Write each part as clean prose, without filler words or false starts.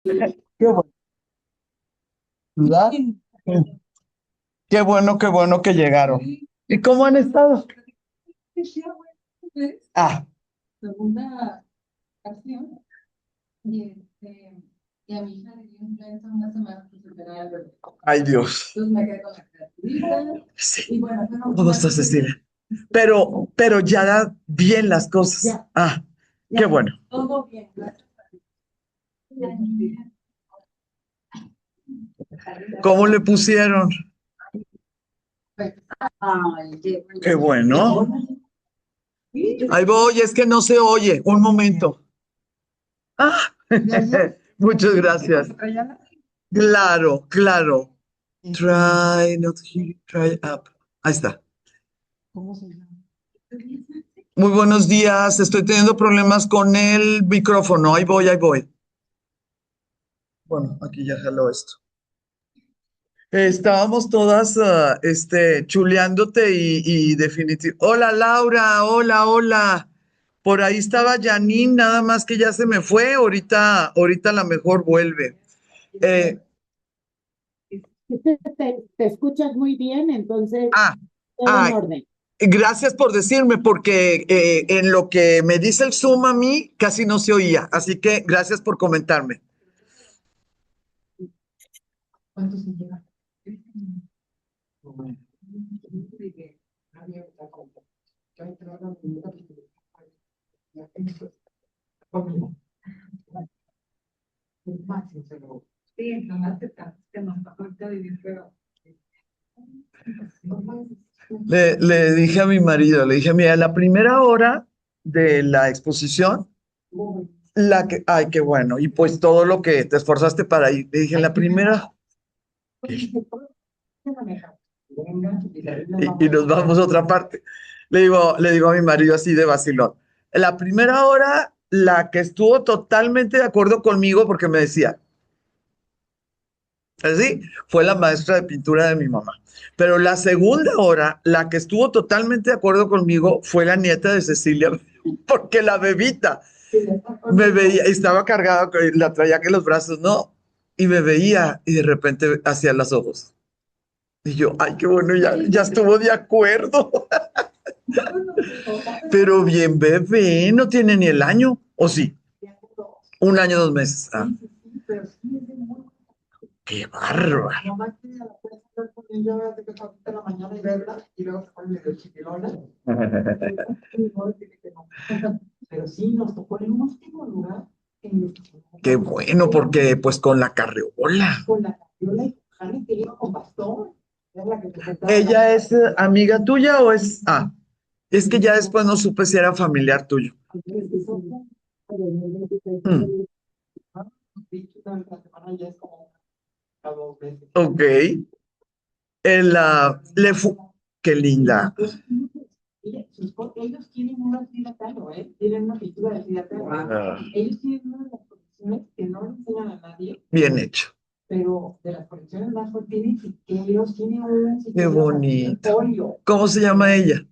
Qué bueno, ¿verdad? Qué bueno que llegaron. ¿Y cómo han estado? Ah, segunda acción y a mi hija le dio influenza una semana que superaba el bebé. Ay, Dios. Entonces me quedé con la criaturita. Sí. Y bueno, ¿cómo está Cecilia? Pero ya da bien las cosas. Ya. Ah, qué bueno. Todo bien, gracias. ¿Cómo le pusieron? Ay, qué bueno. Ahí voy, es que no se oye. Un momento. Ah, muchas gracias. Claro, claro. Try not here, try up. Ahí está. Muy buenos días. Estoy teniendo problemas con el micrófono. Ahí voy, ahí voy. Bueno, aquí ya jaló esto. Estábamos todas, chuleándote y definitivo. Hola, Laura. Hola, hola. Por ahí estaba Janine, nada más que ya se me fue. Ahorita a la mejor vuelve. Eh, Te escuchas muy bien, entonces ah, todo en ah, orden. Gracias por decirme, porque en lo que me dice el Zoom a mí casi no se oía. Así que gracias por comentarme. Le dije a mi marido, le dije, mira, la primera hora de la exposición, ay, qué bueno, y pues todo lo que te esforzaste para ir, le dije, la primera, y nos vamos a otra parte. Le digo a mi marido así de vacilón, la primera hora, la que estuvo totalmente de acuerdo conmigo, porque me decía, así, fue la maestra de pintura de mi mamá. Pero la segunda hora, la que estuvo totalmente de acuerdo conmigo fue la nieta de Cecilia, porque la bebita me veía, estaba cargada, la traía que en los brazos, ¿no? Y me veía y de repente hacía los ojos. Y yo, ay, qué bueno, ya estuvo de acuerdo. Pero bien bebé, no tiene ni el año, ¿o sí? Un año, 2 meses. Ah, qué bárbaro. Qué bueno, porque pues con la carriola. ¿Ella es amiga tuya o es... Ah, es que ya después no supe si era familiar tuyo. Mm, ok. Qué linda. Ah, bien hecho. Qué bonito. ¿Cómo se llama ella?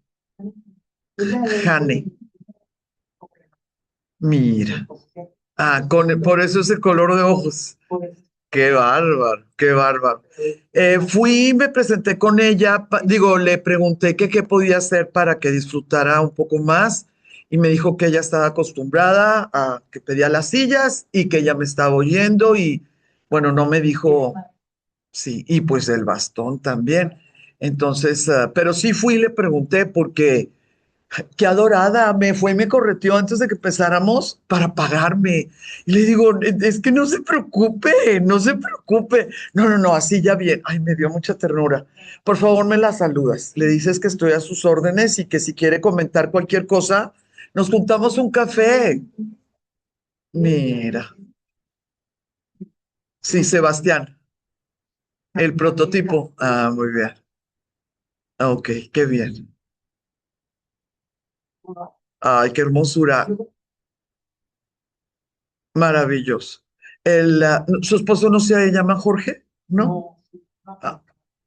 Jane. Mira. Ah, por eso es el color de ojos. Qué bárbaro, qué bárbaro. Fui, me presenté con ella, digo, le pregunté que qué podía hacer para que disfrutara un poco más y me dijo que ella estaba acostumbrada a que pedía las sillas y que ella me estaba oyendo y bueno, no me dijo, sí, y pues el bastón también. Entonces, pero sí fui y le pregunté porque qué adorada, me fue y me correteó antes de que empezáramos para pagarme. Y le digo, es que no se preocupe, no se preocupe. No, no, no, así ya bien. Ay, me dio mucha ternura. Por favor, me la saludas. Le dices que estoy a sus órdenes y que si quiere comentar cualquier cosa, nos juntamos un café. Mira, sí, Sebastián, el prototipo. Ah, muy bien. Ah, ok, qué bien. Ay, qué hermosura. Maravilloso. Su esposo no se llama Jorge, ¿no? Ah,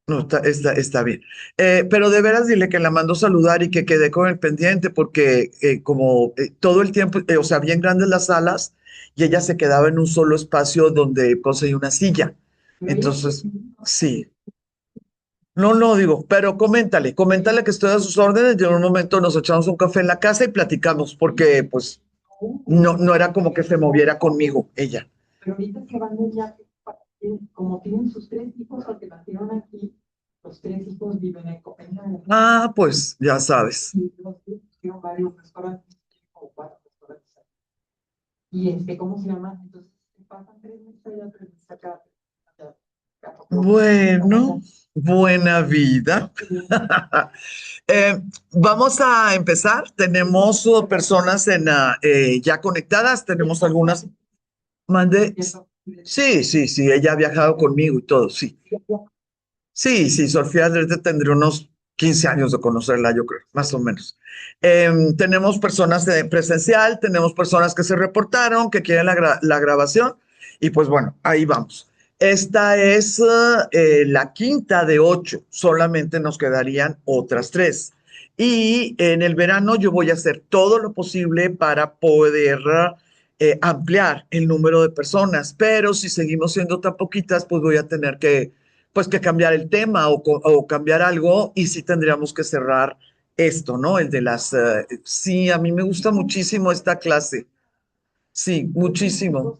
no, está bien. Pero de veras dile que la mando saludar y que quedé con el pendiente porque como todo el tiempo, o sea, bien grandes las salas y ella se quedaba en un solo espacio donde conseguí una silla. Entonces, sí. No, no, digo, pero coméntale que estoy a sus órdenes y en un momento nos echamos un café en la casa y platicamos, porque pues no era como que se moviera conmigo ella. Pero ahorita que van de viaje, como tienen sus tres hijos, porque nacieron aquí, los tres hijos viven en Copenhague. Ah, pues ya sabes. Y los hicieron varios restaurantes, o cuatro restaurantes. Y ¿cómo se llama? Entonces, pasan 3 meses allá, 3 meses acá. Bueno, buena vida. Vamos a empezar. Tenemos personas ya conectadas. Tenemos algunas. Mande. Sí, sí, sí. Ella ha viajado conmigo y todo, sí. Sí, sí, Sofía tendría unos 15 años de conocerla, yo creo, más o menos. Tenemos personas de presencial, tenemos personas que se reportaron, que quieren la grabación, y pues bueno, ahí vamos. Esta es la quinta de 8, solamente nos quedarían otras 3. Y en el verano yo voy a hacer todo lo posible para poder ampliar el número de personas, pero si seguimos siendo tan poquitas, pues voy a tener que cambiar el tema o cambiar algo y sí tendríamos que cerrar esto, ¿no? El de sí, a mí me gusta muchísimo esta clase. Sí, muchísimo.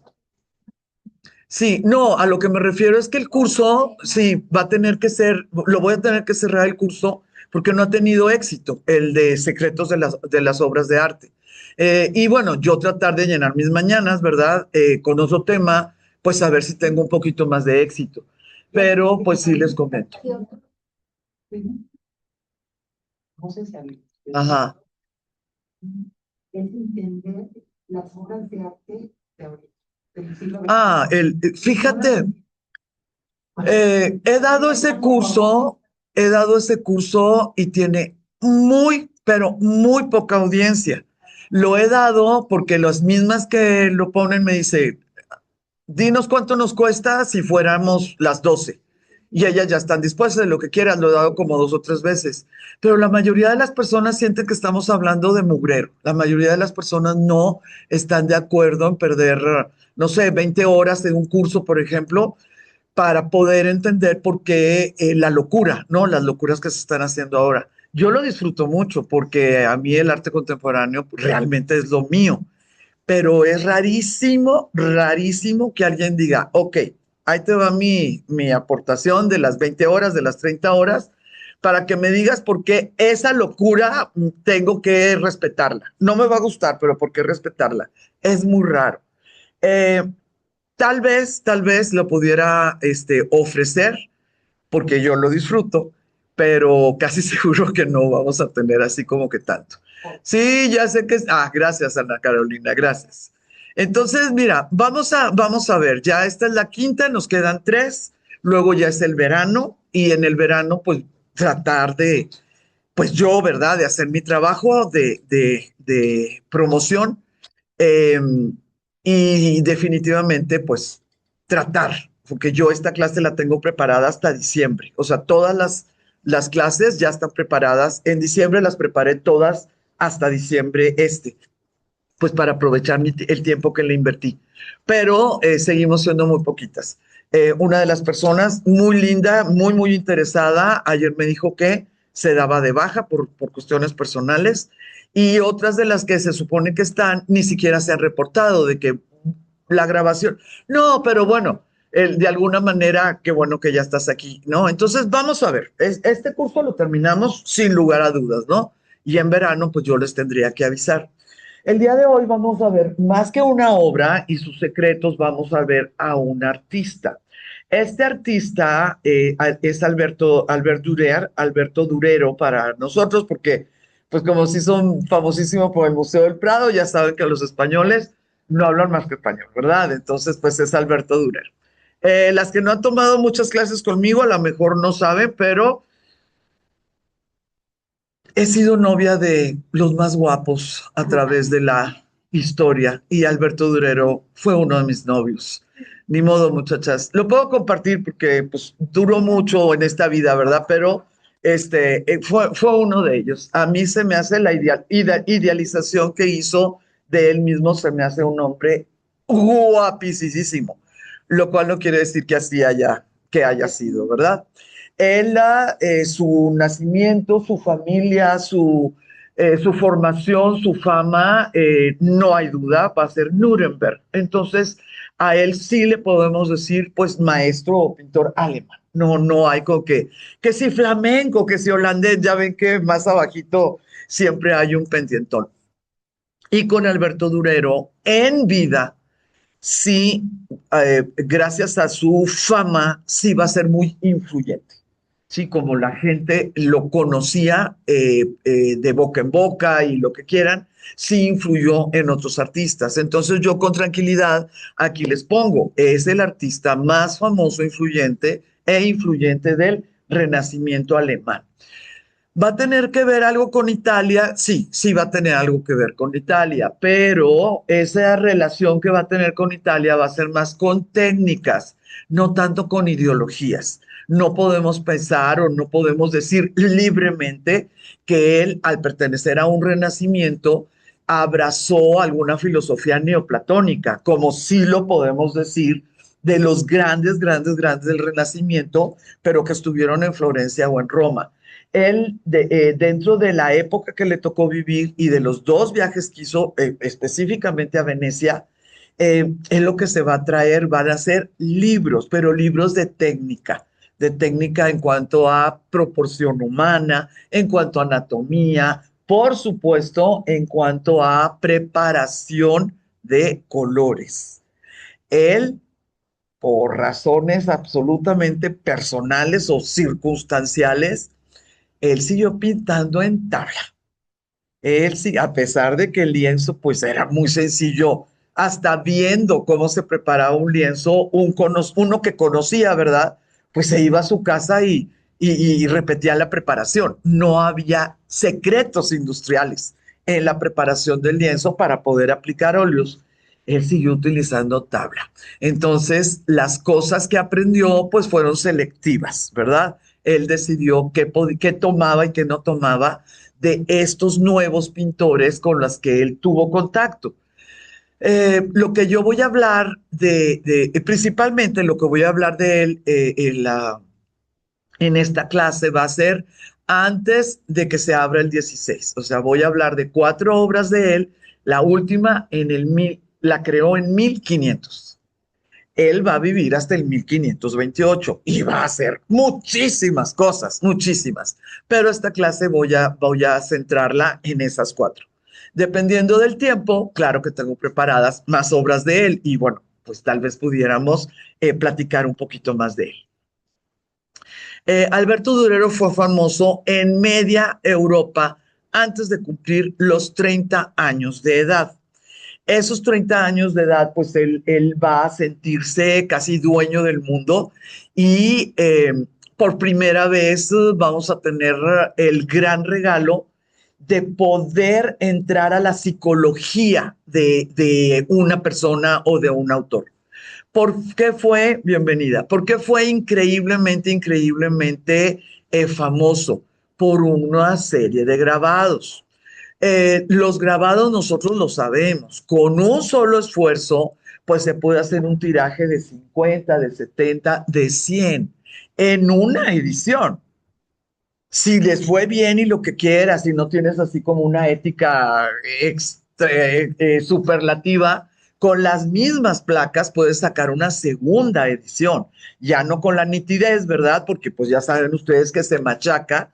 Sí, no, a lo que me refiero es que el curso, sí, va a tener que ser, lo voy a tener que cerrar el curso porque no ha tenido éxito, el de secretos de las obras de arte. Y bueno, yo tratar de llenar mis mañanas, ¿verdad? Con otro tema, pues a ver si tengo un poquito más de éxito. Pero pues sí les comento. No sé si ajá. Es entender las obras de arte de ahorita. Fíjate, he dado ese curso, y tiene muy, pero muy poca audiencia. Lo he dado porque las mismas que lo ponen me dicen, dinos cuánto nos cuesta si fuéramos las 12. Y ellas ya están dispuestas de lo que quieran, lo he dado como 2 o 3 veces. Pero la mayoría de las personas sienten que estamos hablando de mugrero. La mayoría de las personas no están de acuerdo en perder, no sé, 20 horas de un curso, por ejemplo, para poder entender por qué la locura, ¿no? Las locuras que se están haciendo ahora. Yo lo disfruto mucho porque a mí el arte contemporáneo realmente es lo mío, pero es rarísimo, rarísimo que alguien diga, ok, ahí te va mi aportación de las 20 horas, de las 30 horas, para que me digas por qué esa locura tengo que respetarla. No me va a gustar, pero ¿por qué respetarla? Es muy raro. Eh, tal vez lo pudiera ofrecer, porque yo lo disfruto, pero casi seguro que no vamos a tener así como que tanto. Sí, ya sé que es. Ah, gracias, Ana Carolina, gracias. Entonces, mira, vamos a ver, ya esta es la quinta, nos quedan 3, luego ya es el verano, y en el verano, pues tratar pues yo, ¿verdad?, de hacer mi trabajo de promoción, eh, y definitivamente, pues, tratar, porque yo esta clase la tengo preparada hasta diciembre. O sea, todas las clases ya están preparadas. En diciembre las preparé todas hasta diciembre pues para aprovechar el tiempo que le invertí. Pero seguimos siendo muy poquitas. Una de las personas muy linda, muy, muy interesada, ayer me dijo que se daba de baja por cuestiones personales, y otras de las que se supone que están ni siquiera se han reportado de que la grabación. No, pero bueno, de alguna manera, qué bueno que ya estás aquí, ¿no? Entonces, vamos a ver, este curso lo terminamos sin lugar a dudas, ¿no? Y en verano, pues yo les tendría que avisar. El día de hoy vamos a ver más que una obra y sus secretos, vamos a ver a un artista. Este artista es Alberto Durero para nosotros, porque pues como si son famosísimos por el Museo del Prado, ya saben que los españoles no hablan más que español, ¿verdad? Entonces, pues es Alberto Durero. Las que no han tomado muchas clases conmigo a lo mejor no saben, pero he sido novia de los más guapos a través de la historia, y Alberto Durero fue uno de mis novios. Ni modo, muchachas. Lo puedo compartir porque pues duró mucho en esta vida, ¿verdad? Pero fue uno de ellos. A mí se me hace la idealización que hizo de él mismo, se me hace un hombre guapísimo, lo cual no quiere decir que así que haya sido, ¿verdad? Él, su nacimiento, su familia, su formación, su fama, no hay duda, va a ser Nuremberg. Entonces, a él sí le podemos decir, pues, maestro o pintor alemán. No, no hay con que si flamenco, que si holandés, ya ven que más abajito siempre hay un pendientón. Y con Alberto Durero, en vida, sí, gracias a su fama, sí va a ser muy influyente. Sí, como la gente lo conocía de boca en boca y lo que quieran, sí influyó en otros artistas. Entonces yo con tranquilidad aquí les pongo, es el artista más famoso, influyente e influyente del Renacimiento alemán. ¿Va a tener que ver algo con Italia? Sí, sí va a tener algo que ver con Italia, pero esa relación que va a tener con Italia va a ser más con técnicas, no tanto con ideologías. No podemos pensar o no podemos decir libremente que él, al pertenecer a un renacimiento, abrazó alguna filosofía neoplatónica, como sí lo podemos decir de los grandes del Renacimiento, pero que estuvieron en Florencia o en Roma. Él, dentro de la época que le tocó vivir y de los dos viajes que hizo específicamente a Venecia, él lo que se va a traer van a ser libros, pero libros de técnica en cuanto a proporción humana, en cuanto a anatomía, por supuesto, en cuanto a preparación de colores. Él, por razones absolutamente personales o circunstanciales, él siguió pintando en tabla. Él sí, a pesar de que el lienzo pues era muy sencillo, hasta viendo cómo se preparaba un lienzo, uno que conocía, ¿verdad? Pues se iba a su casa y repetía la preparación. No había secretos industriales en la preparación del lienzo para poder aplicar óleos. Él siguió utilizando tabla. Entonces, las cosas que aprendió pues fueron selectivas, ¿verdad? Él decidió qué tomaba y qué no tomaba de estos nuevos pintores con los que él tuvo contacto. Lo que yo voy a hablar principalmente lo que voy a hablar de él en esta clase va a ser antes de que se abra el 16. O sea, voy a hablar de cuatro obras de él. La última la creó en 1500. Él va a vivir hasta el 1528 y va a hacer muchísimas cosas, muchísimas. Pero esta clase voy a centrarla en esas cuatro. Dependiendo del tiempo, claro que tengo preparadas más obras de él y bueno, pues tal vez pudiéramos platicar un poquito más de él. Alberto Durero fue famoso en media Europa antes de cumplir los 30 años de edad. Esos 30 años de edad, pues él va a sentirse casi dueño del mundo y por primera vez vamos a tener el gran regalo de poder entrar a la psicología de una persona o de un autor. ¿Por qué fue, bienvenida, por qué fue increíblemente famoso? Por una serie de grabados. Los grabados nosotros lo sabemos, con un solo esfuerzo, pues se puede hacer un tiraje de 50, de 70, de 100 en una edición. Si les fue bien y lo que quieras, si no tienes así como una ética superlativa, con las mismas placas puedes sacar una segunda edición, ya no con la nitidez, ¿verdad? Porque pues ya saben ustedes que se machaca,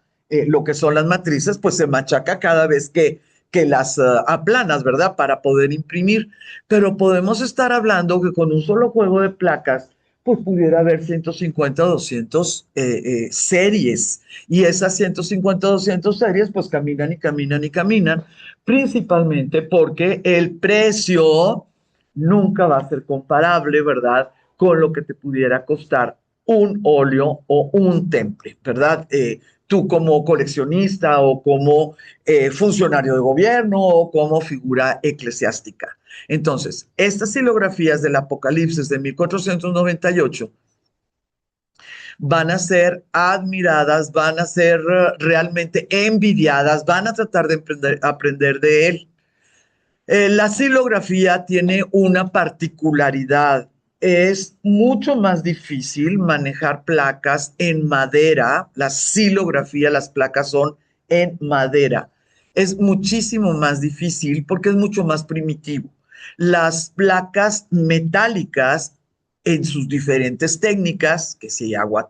lo que son las matrices, pues se machaca cada vez que las aplanas, ¿verdad? Para poder imprimir. Pero podemos estar hablando que con un solo juego de placas, pues pudiera haber 150 o 200 series y esas 150, 200 series pues caminan y caminan y caminan, principalmente porque el precio nunca va a ser comparable, ¿verdad? Con lo que te pudiera costar un óleo o un temple, ¿verdad? Tú como coleccionista o como funcionario de gobierno o como figura eclesiástica. Entonces, estas silografías del Apocalipsis de 1498 van a ser admiradas, van a ser realmente envidiadas, van a tratar de aprender de él. La xilografía tiene una particularidad. Es mucho más difícil manejar placas en madera. La xilografía, las placas son en madera. Es muchísimo más difícil porque es mucho más primitivo. Las placas metálicas en sus diferentes técnicas, que si agua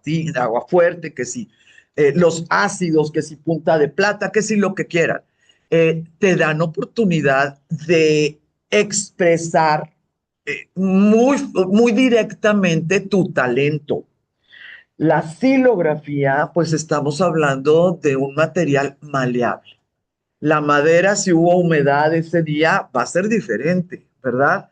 fuerte, que si los ácidos, que si punta de plata, que si lo que quieran, te dan oportunidad de expresar muy directamente tu talento. La xilografía, pues estamos hablando de un material maleable. La madera, si hubo humedad ese día, va a ser diferente, ¿verdad?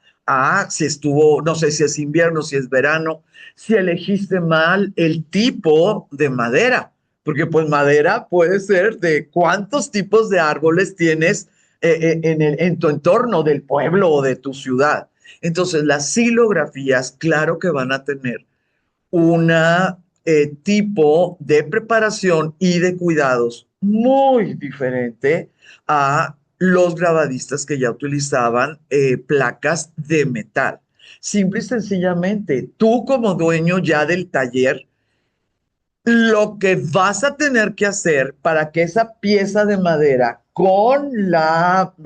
Si estuvo, no sé si es invierno, si es verano, si elegiste mal el tipo de madera, porque pues madera puede ser de cuántos tipos de árboles tienes en tu entorno del pueblo o de tu ciudad. Entonces, las xilografías, claro que van a tener una tipo de preparación y de cuidados muy diferente a los grabadistas que ya utilizaban placas de metal. Simple y sencillamente, tú como dueño ya del taller, lo que vas a tener que hacer para que esa pieza de madera con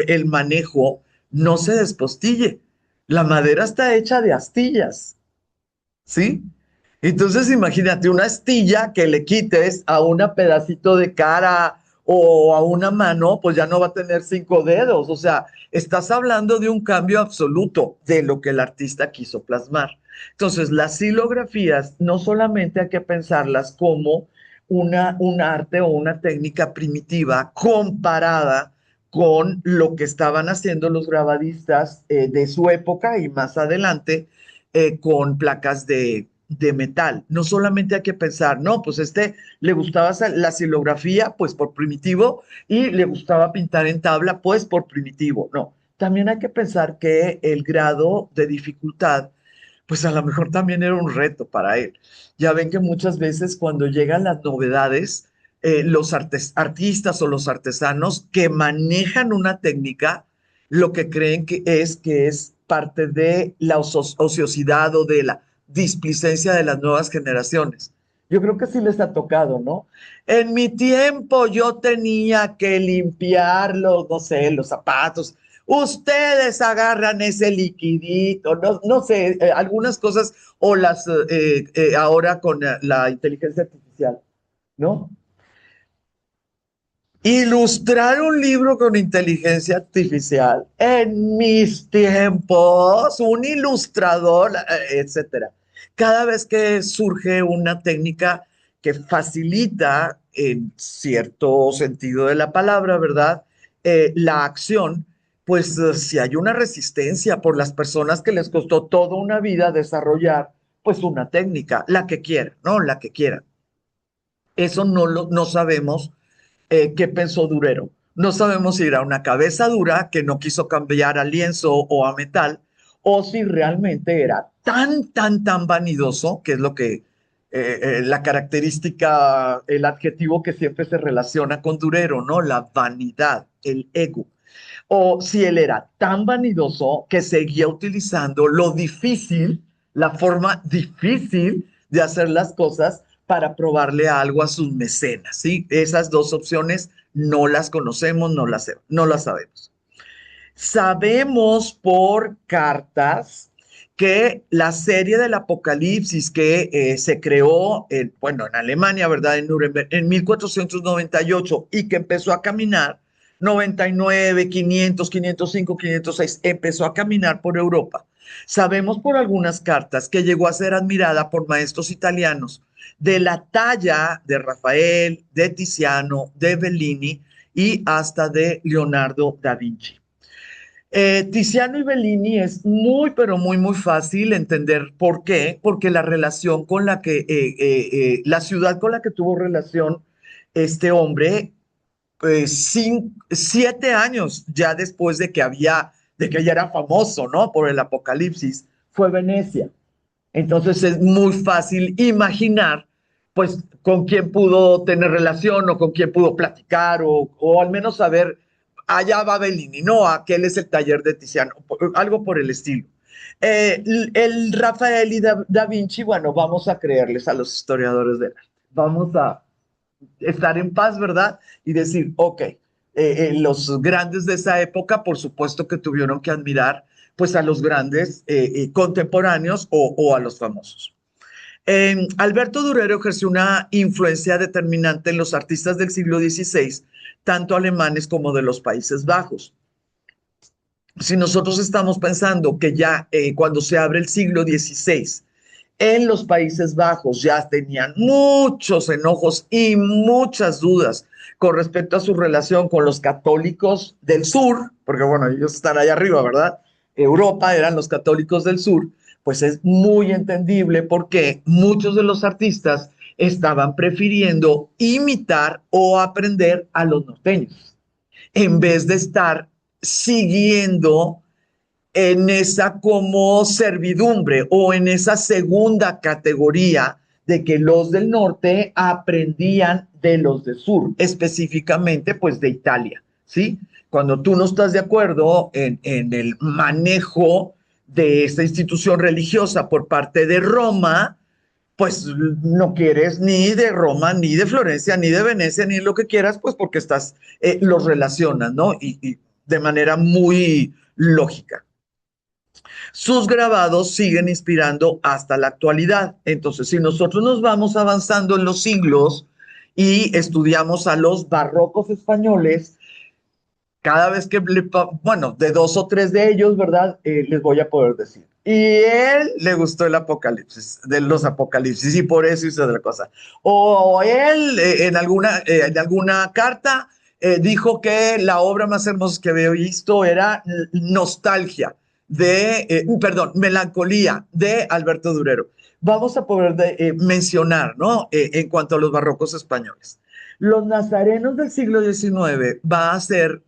el manejo no se despostille. La madera está hecha de astillas. ¿Sí? Entonces imagínate una astilla que le quites a un pedacito de cara o a una mano, pues ya no va a tener 5 dedos. O sea, estás hablando de un cambio absoluto de lo que el artista quiso plasmar. Entonces, las silografías no solamente hay que pensarlas como un arte o una técnica primitiva comparada con lo que estaban haciendo los grabadistas de su época y más adelante con placas de metal. No solamente hay que pensar, no, pues le gustaba la xilografía, pues por primitivo, y le gustaba pintar en tabla, pues por primitivo. No, también hay que pensar que el grado de dificultad, pues a lo mejor también era un reto para él. Ya ven que muchas veces cuando llegan las novedades, los artistas o los artesanos que manejan una técnica, lo que creen que es parte de la ociosidad o de la displicencia de las nuevas generaciones. Yo creo que sí les ha tocado, ¿no? En mi tiempo yo tenía que limpiar los, no sé, los zapatos. Ustedes agarran ese liquidito, no, no sé, algunas cosas o ahora con la inteligencia artificial, ¿no? Ilustrar un libro con inteligencia artificial. En mis tiempos, un ilustrador, etcétera. Cada vez que surge una técnica que facilita, en cierto sentido de la palabra, ¿verdad? La acción, pues si hay una resistencia por las personas que les costó toda una vida desarrollar, pues una técnica, la que quieran, ¿no? La que quieran. Eso no sabemos qué pensó Durero. No sabemos si era una cabeza dura que no quiso cambiar a lienzo o a metal, o si realmente era tan vanidoso, que es lo que la característica, el adjetivo que siempre se relaciona con Durero, ¿no? La vanidad, el ego. O si él era tan vanidoso que seguía utilizando lo difícil, la forma difícil de hacer las cosas para probarle algo a sus mecenas, ¿sí? Esas dos opciones no las conocemos, no las sabemos. Sabemos por cartas que la serie del Apocalipsis que se creó, bueno, en Alemania, ¿verdad? En Nuremberg, en 1498 y que empezó a caminar, 99, 500, 505, 506, empezó a caminar por Europa. Sabemos por algunas cartas que llegó a ser admirada por maestros italianos de la talla de Rafael, de Tiziano, de Bellini y hasta de Leonardo da Vinci. Tiziano y Bellini es muy, pero muy fácil entender por qué, porque la relación con la ciudad con la que tuvo relación este hombre, 7 años ya después de que ya era famoso, ¿no? Por el Apocalipsis, fue Venecia. Entonces es muy fácil imaginar, pues, con quién pudo tener relación o con quién pudo platicar o al menos saber allá va Bellini, no, aquel es el taller de Tiziano, algo por el estilo. El Rafael y Da Vinci, bueno, vamos a creerles a los historiadores del arte. Vamos a estar en paz, ¿verdad? Y decir, ok, los grandes de esa época, por supuesto que tuvieron que admirar pues a los grandes contemporáneos o a los famosos. Alberto Durero ejerció una influencia determinante en los artistas del siglo XVI, tanto alemanes como de los Países Bajos. Si nosotros estamos pensando que ya cuando se abre el siglo XVI, en los Países Bajos ya tenían muchos enojos y muchas dudas con respecto a su relación con los católicos del sur, porque bueno, ellos están allá arriba, ¿verdad? Europa eran los católicos del sur, pues es muy entendible porque muchos de los artistas estaban prefiriendo imitar o aprender a los norteños, en vez de estar siguiendo en esa como servidumbre o en esa segunda categoría de que los del norte aprendían de los del sur, específicamente pues de Italia, ¿sí? Cuando tú no estás de acuerdo en el manejo de esta institución religiosa por parte de Roma, pues no quieres ni de Roma, ni de Florencia, ni de Venecia, ni lo que quieras, pues porque los relacionas, ¿no? Y de manera muy lógica. Sus grabados siguen inspirando hasta la actualidad. Entonces, si nosotros nos vamos avanzando en los siglos y estudiamos a los barrocos españoles, cada vez que, bueno, de dos o tres de ellos, ¿verdad? Les voy a poder decir. Y él le gustó el Apocalipsis, de los Apocalipsis, y por eso hizo otra cosa. O él en alguna carta dijo que la obra más hermosa que había visto era Nostalgia, perdón, Melancolía, de Alberto Durero. Vamos a poder mencionar, ¿no? En cuanto a los barrocos españoles. Los nazarenos del siglo XIX va a ser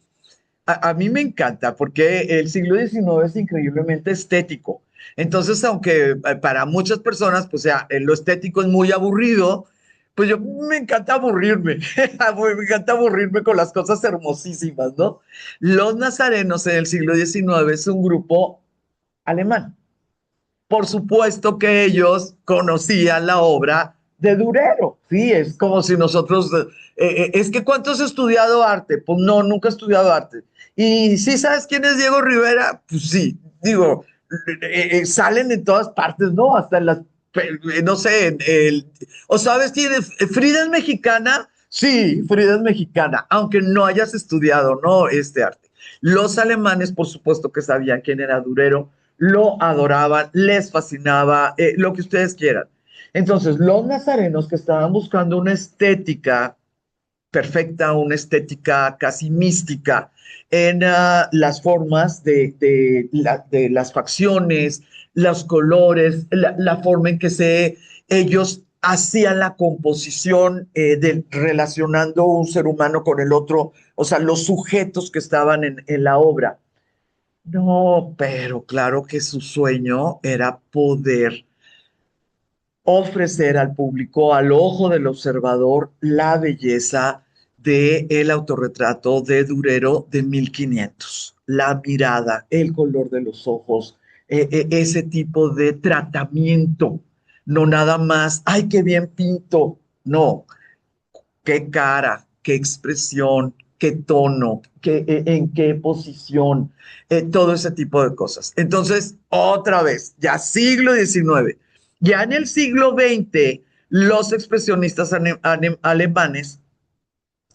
a mí me encanta porque el siglo XIX es increíblemente estético. Entonces, aunque para muchas personas, pues sea, lo estético es muy aburrido, pues yo me encanta aburrirme, me encanta aburrirme con las cosas hermosísimas, ¿no? Los nazarenos en el siglo XIX es un grupo alemán. Por supuesto que ellos conocían la obra de Durero, sí, es como si nosotros, es que ¿cuánto has estudiado arte? Pues no, nunca he estudiado arte. Y sí, ¿sabes quién es Diego Rivera? Pues sí, digo, salen en todas partes, ¿no? Hasta en las, no sé, o sabes quién es, Frida es mexicana, sí, Frida es mexicana, aunque no hayas estudiado, ¿no? Este arte. Los alemanes, por supuesto que sabían quién era Durero, lo adoraban, les fascinaba, lo que ustedes quieran. Entonces, los nazarenos que estaban buscando una estética perfecta, una estética casi mística en las formas de las facciones, los colores, la forma en que ellos hacían la composición relacionando un ser humano con el otro, o sea, los sujetos que estaban en la obra. No, pero claro que su sueño era poder ofrecer al público, al ojo del observador, la belleza del autorretrato de Durero de 1500. La mirada, el color de los ojos, ese tipo de tratamiento. No nada más, ay, qué bien pinto. No, qué cara, qué expresión, qué tono, en qué posición, todo ese tipo de cosas. Entonces, otra vez, ya siglo XIX, ya en el siglo XX, los expresionistas alemanes,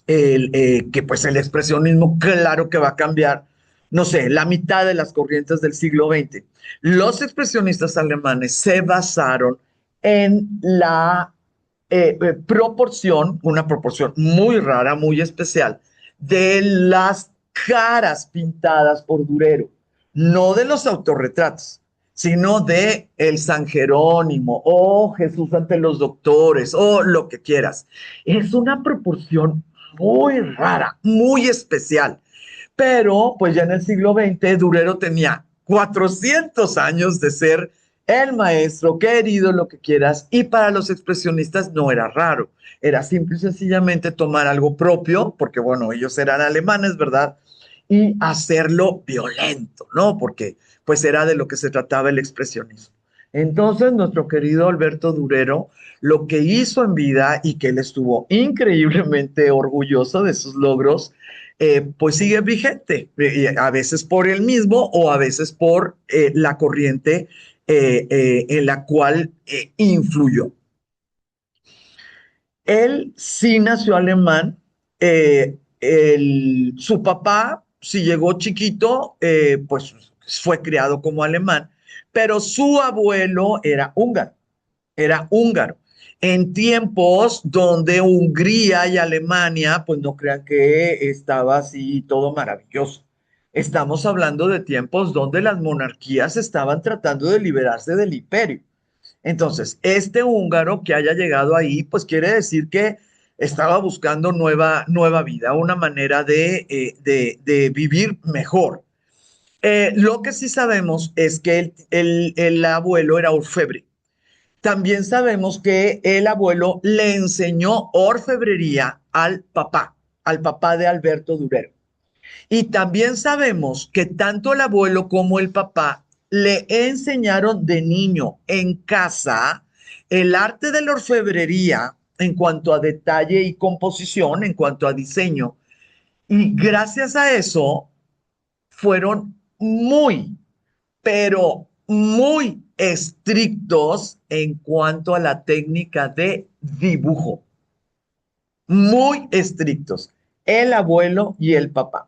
que pues el expresionismo claro que va a cambiar, no sé, la mitad de las corrientes del siglo XX. Los expresionistas alemanes se basaron en la proporción, una proporción muy rara, muy especial, de las caras pintadas por Durero, no de los autorretratos, sino de el San Jerónimo o Jesús ante los doctores o lo que quieras. Es una proporción muy rara, muy especial. Pero pues ya en el siglo XX Durero tenía 400 años de ser el maestro querido, lo que quieras, y para los expresionistas no era raro, era simple y sencillamente tomar algo propio, porque bueno, ellos eran alemanes, ¿verdad? y hacerlo violento, ¿no? Porque pues era de lo que se trataba el expresionismo. Entonces, nuestro querido Alberto Durero, lo que hizo en vida y que él estuvo increíblemente orgulloso de sus logros, pues sigue vigente, a veces por él mismo o a veces por la corriente en la cual influyó. Él sí nació alemán. Su papá, si llegó chiquito, pues fue criado como alemán, pero su abuelo era húngaro. En tiempos donde Hungría y Alemania, pues no crean que estaba así todo maravilloso. Estamos hablando de tiempos donde las monarquías estaban tratando de liberarse del imperio. Entonces, este húngaro que haya llegado ahí, pues quiere decir que estaba buscando nueva vida, una manera de vivir mejor. Lo que sí sabemos es que el abuelo era orfebre. También sabemos que el abuelo le enseñó orfebrería al papá de Alberto Durero. Y también sabemos que tanto el abuelo como el papá le enseñaron de niño en casa el arte de la orfebrería en cuanto a detalle y composición, en cuanto a diseño. Y gracias a eso fueron muy, pero muy estrictos en cuanto a la técnica de dibujo. Muy estrictos. El abuelo y el papá.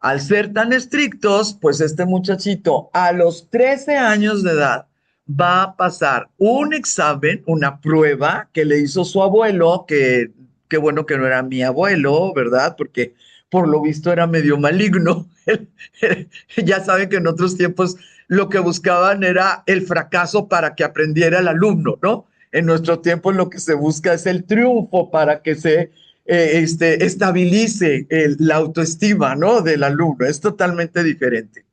Al ser tan estrictos, pues este muchachito a los 13 años de edad va a pasar un examen, una prueba que le hizo su abuelo, que qué bueno que no era mi abuelo, ¿verdad? Porque por lo visto era medio maligno. Ya saben que en otros tiempos lo que buscaban era el fracaso para que aprendiera el alumno, ¿no? En nuestro tiempo lo que se busca es el triunfo para que se estabilice la autoestima, ¿no? Del alumno. Es totalmente diferente.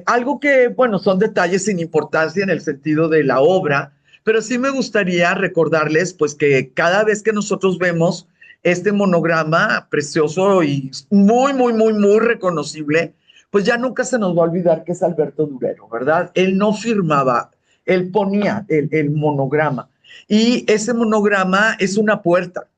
Algo que, bueno, son detalles sin importancia en el sentido de la obra, pero sí me gustaría recordarles, pues, que cada vez que nosotros vemos este monograma precioso y muy reconocible, pues ya nunca se nos va a olvidar que es Alberto Durero, ¿verdad? Él no firmaba, él ponía el monograma. Y ese monograma es una puerta,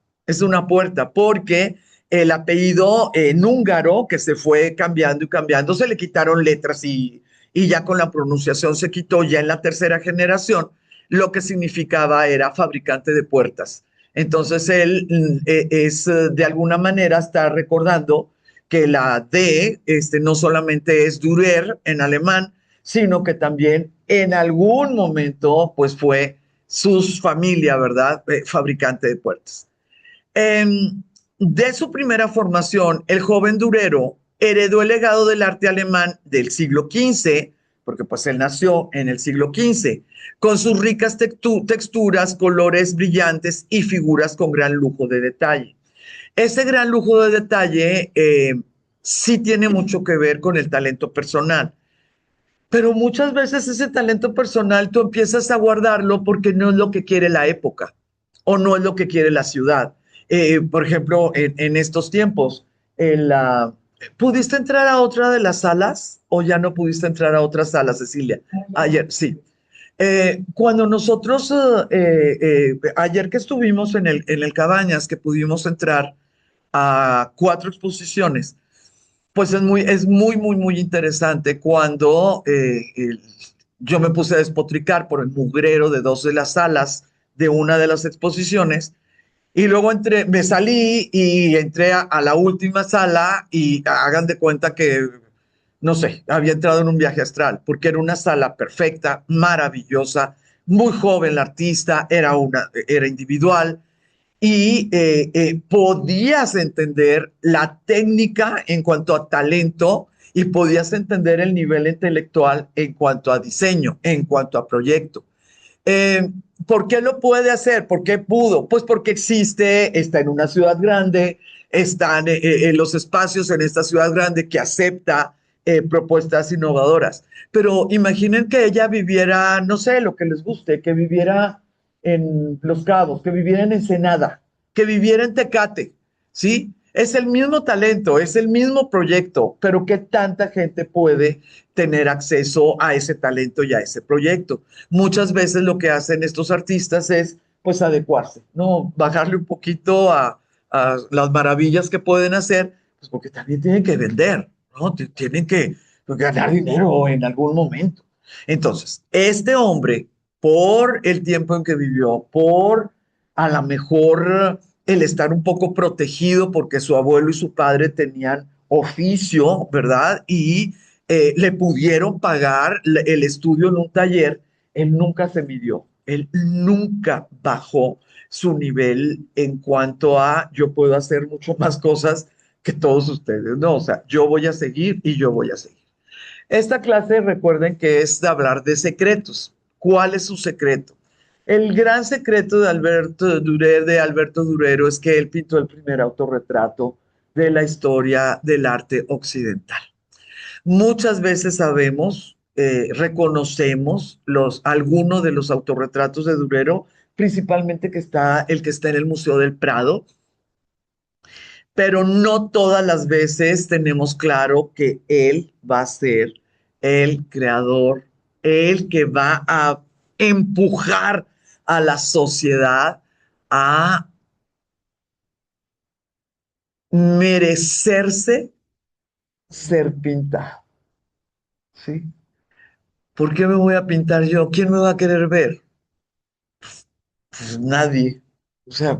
porque el apellido en húngaro, que se fue cambiando y cambiando, se le quitaron letras y ya con la pronunciación se quitó ya en la tercera generación, lo que significaba era fabricante de puertas. Entonces él de alguna manera está recordando que la D no solamente es Dürer en alemán, sino que también en algún momento pues fue su familia, ¿verdad? Fabricante de puertas. Eh, de su primera formación, el joven Durero heredó el legado del arte alemán del siglo XV, porque pues él nació en el siglo XV, con sus ricas texturas, colores brillantes y figuras con gran lujo de detalle. Ese gran lujo de detalle sí tiene mucho que ver con el talento personal, pero muchas veces ese talento personal tú empiezas a guardarlo porque no es lo que quiere la época o no es lo que quiere la ciudad. Por ejemplo, en estos tiempos, en la, ¿pudiste entrar a otra de las salas o ya no pudiste entrar a otra sala, Cecilia? Ayer, sí. Cuando nosotros, ayer que estuvimos en el Cabañas, que pudimos entrar a 4 exposiciones, pues muy interesante cuando yo me puse a despotricar por el mugrero de 2 de las salas de una de las exposiciones y luego me salí y entré a la última sala y hagan de cuenta que, no sé, había entrado en un viaje astral, porque era una sala perfecta, maravillosa, muy joven la artista, era individual y podías entender la técnica en cuanto a talento y podías entender el nivel intelectual en cuanto a diseño, en cuanto a proyecto. Eh, ¿Por qué lo puede hacer? ¿Por qué pudo? Pues porque existe, está en una ciudad grande, están en los espacios en esta ciudad grande que acepta propuestas innovadoras. Pero imaginen que ella viviera, no sé, lo que les guste, que viviera en Los Cabos, que viviera en Ensenada, que viviera en Tecate, ¿sí? Es el mismo talento, es el mismo proyecto, pero ¿qué tanta gente puede tener acceso a ese talento y a ese proyecto? Muchas veces lo que hacen estos artistas es, pues, adecuarse, ¿no? Bajarle un poquito a las maravillas que pueden hacer, pues porque también tienen que vender, ¿no? Tienen que pues, ganar dinero en algún momento. Entonces, este hombre, por el tiempo en que vivió, por a lo mejor el estar un poco protegido porque su abuelo y su padre tenían oficio, ¿verdad? Y le pudieron pagar el estudio en un taller, él nunca se midió, él nunca bajó su nivel en cuanto a yo puedo hacer mucho más cosas que todos ustedes, ¿no? O sea, yo voy a seguir y yo voy a seguir. Esta clase, recuerden que es de hablar de secretos. ¿Cuál es su secreto? El gran secreto de Alberto Durero es que él pintó el primer autorretrato de la historia del arte occidental. Muchas veces sabemos, reconocemos algunos de los autorretratos de Durero, principalmente el que está en el Museo del Prado, pero no todas las veces tenemos claro que él va a ser el creador, el que va a empujar a la sociedad a merecerse ser pintado, ¿sí? ¿Por qué me voy a pintar yo? ¿Quién me va a querer ver? Pues nadie. O sea,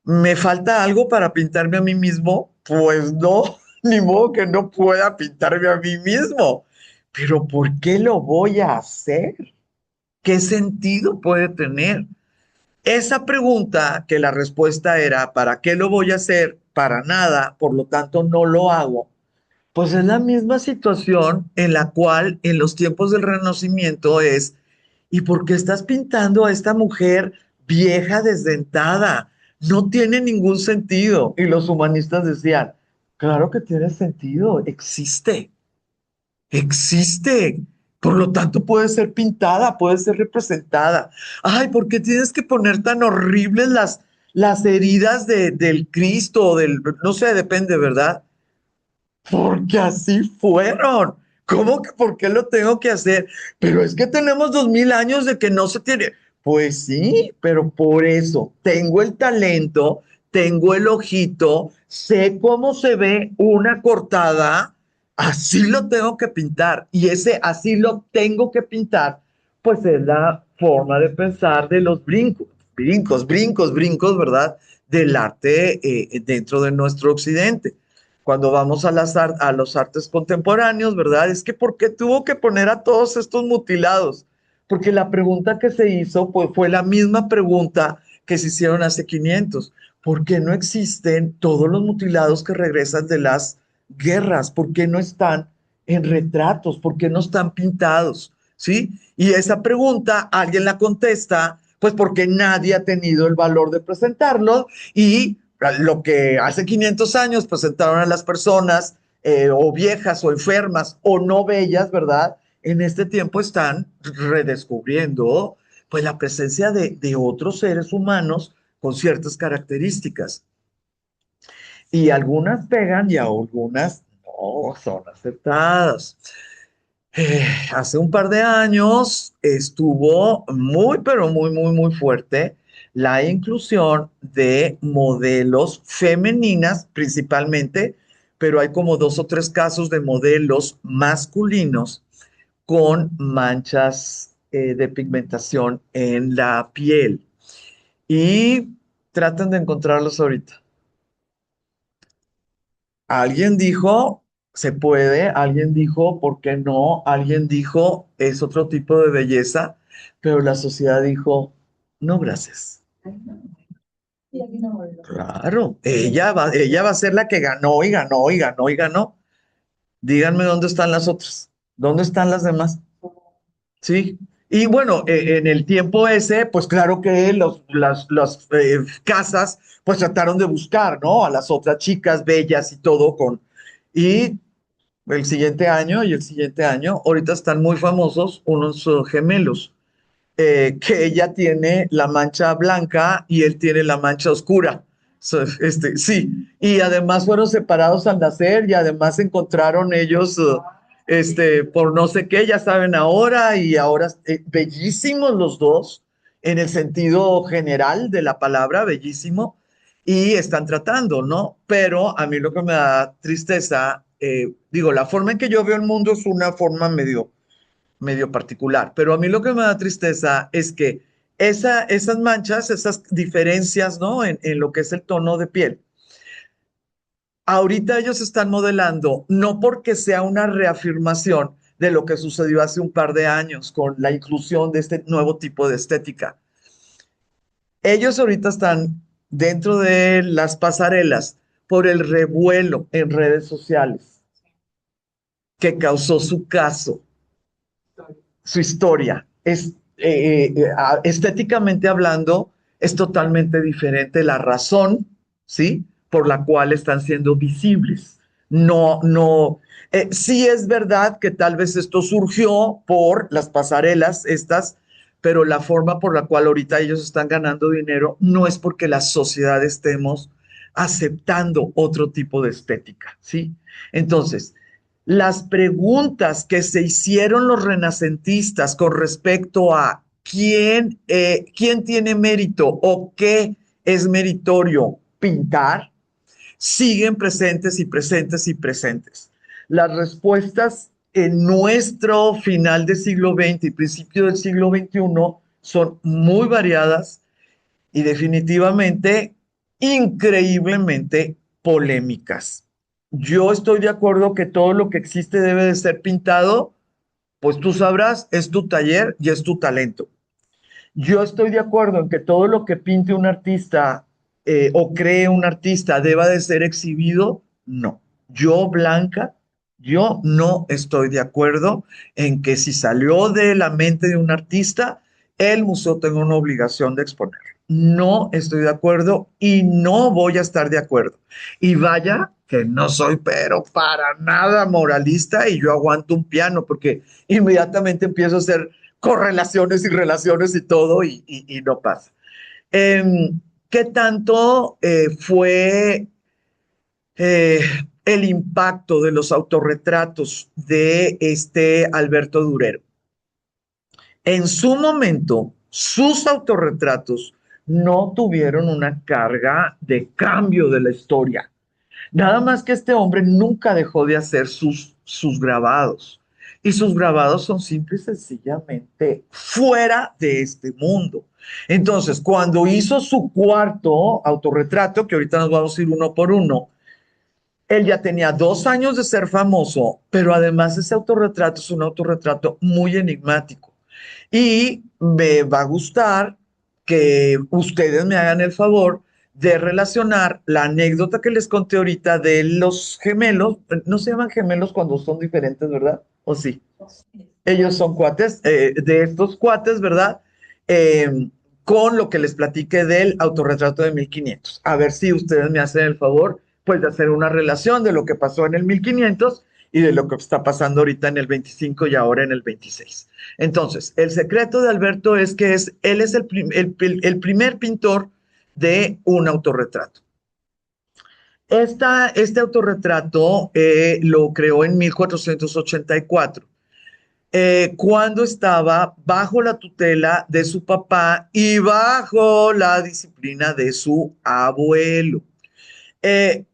¿me falta algo para pintarme a mí mismo? Pues no, ni modo que no pueda pintarme a mí mismo. Pero ¿por qué lo voy a hacer? ¿Qué sentido puede tener? Esa pregunta, que la respuesta era, ¿para qué lo voy a hacer? Para nada, por lo tanto no lo hago. Pues es la misma situación en la cual en los tiempos del Renacimiento es, ¿y por qué estás pintando a esta mujer vieja, desdentada? No tiene ningún sentido. Y los humanistas decían, claro que tiene sentido, existe. Por lo tanto, puede ser pintada, puede ser representada. Ay, ¿por qué tienes que poner tan horribles las heridas del Cristo o del, no sé, depende, ¿verdad? Porque así fueron. ¿Cómo que por qué lo tengo que hacer? Pero es que tenemos 2000 años de que no se tiene. Pues sí, pero por eso tengo el talento, tengo el ojito, sé cómo se ve una cortada, así lo tengo que pintar. Y ese así lo tengo que pintar, pues es la forma de pensar de los brincos, ¿verdad? Del arte dentro de nuestro occidente cuando vamos a los artes contemporáneos, ¿verdad? Es que ¿por qué tuvo que poner a todos estos mutilados? Porque la pregunta que se hizo pues, fue la misma pregunta que se hicieron hace 500. ¿Por qué no existen todos los mutilados que regresan de las guerras? ¿Por qué no están en retratos? ¿Por qué no están pintados? ¿Sí? Y esa pregunta alguien la contesta, pues porque nadie ha tenido el valor de presentarlo y lo que hace 500 años presentaron a las personas o viejas o enfermas o no bellas, ¿verdad? En este tiempo están redescubriendo pues la presencia de otros seres humanos con ciertas características. Y algunas pegan y algunas no son aceptadas. Hace un par de años estuvo muy, pero muy fuerte la inclusión de modelos femeninas principalmente, pero hay como dos o tres casos de modelos masculinos con manchas de pigmentación en la piel y tratan de encontrarlos ahorita. Alguien dijo, se puede, alguien dijo, ¿por qué no? Alguien dijo, es otro tipo de belleza, pero la sociedad dijo, no, gracias. Claro, ella va a ser la que ganó y ganó y ganó y ganó. Díganme dónde están las otras, dónde están las demás. Sí. Y bueno, en el tiempo ese, pues claro que las casas, pues trataron de buscar, ¿no? A las otras chicas bellas y todo y el siguiente año y el siguiente año. Ahorita están muy famosos unos gemelos, que ella tiene la mancha blanca y él tiene la mancha oscura. Sí, y además fueron separados al nacer y además se encontraron ellos por no sé qué, ya saben ahora y ahora bellísimos los dos en el sentido general de la palabra, bellísimo, y están tratando, ¿no? Pero a mí lo que me da tristeza, digo, la forma en que yo veo el mundo es una forma medio particular, pero a mí lo que me da tristeza es que esas manchas, esas diferencias, ¿no? En lo que es el tono de piel, ahorita ellos están modelando, no porque sea una reafirmación de lo que sucedió hace un par de años con la inclusión de este nuevo tipo de estética. Ellos ahorita están dentro de las pasarelas por el revuelo en redes sociales que causó su caso, su historia. Estéticamente hablando, es totalmente diferente la razón, ¿sí? Por la cual están siendo visibles. No, no. Sí es verdad que tal vez esto surgió por las pasarelas estas, pero la forma por la cual ahorita ellos están ganando dinero no es porque la sociedad estemos aceptando otro tipo de estética, ¿sí? Entonces, las preguntas que se hicieron los renacentistas con respecto a quién tiene mérito o qué es meritorio pintar, siguen presentes y presentes y presentes. Las respuestas en nuestro final del siglo XX y principio del siglo XXI son muy variadas y definitivamente, increíblemente polémicas. Yo estoy de acuerdo que todo lo que existe debe de ser pintado, pues tú sabrás, es tu taller y es tu talento. Yo estoy de acuerdo en que todo lo que pinte un artista o cree un artista deba de ser exhibido. No. Yo, Blanca, yo no estoy de acuerdo en que si salió de la mente de un artista, el museo tenga una obligación de exponer. No estoy de acuerdo y no voy a estar de acuerdo. Y vaya que no soy, pero para nada moralista y yo aguanto un piano porque inmediatamente empiezo a hacer correlaciones y relaciones y todo y no pasa. Eh, ¿Qué tanto fue eh, el impacto de los autorretratos de este Alberto Durero? En su momento, sus autorretratos no tuvieron una carga de cambio de la historia. Nada más que este hombre nunca dejó de hacer sus grabados. Y sus grabados son simple y sencillamente fuera de este mundo. Entonces, cuando hizo su cuarto autorretrato, que ahorita nos vamos a ir uno por uno, él ya tenía 2 años de ser famoso, pero además ese autorretrato es un autorretrato muy enigmático. Y me va a gustar que ustedes me hagan el favor de relacionar la anécdota que les conté ahorita de los gemelos. No se llaman gemelos cuando son diferentes, ¿verdad? ¿O sí? Ellos son cuates, de estos cuates, ¿verdad? Eh, con lo que les platiqué del autorretrato de 1500. A ver si ustedes me hacen el favor, pues, de hacer una relación de lo que pasó en el 1500 y de lo que está pasando ahorita en el 25 y ahora en el 26. Entonces, el secreto de Alberto es que él es el primer pintor de un autorretrato. Este autorretrato lo creó en 1484 cuando estaba bajo la tutela de su papá y bajo la disciplina de su abuelo. Eh,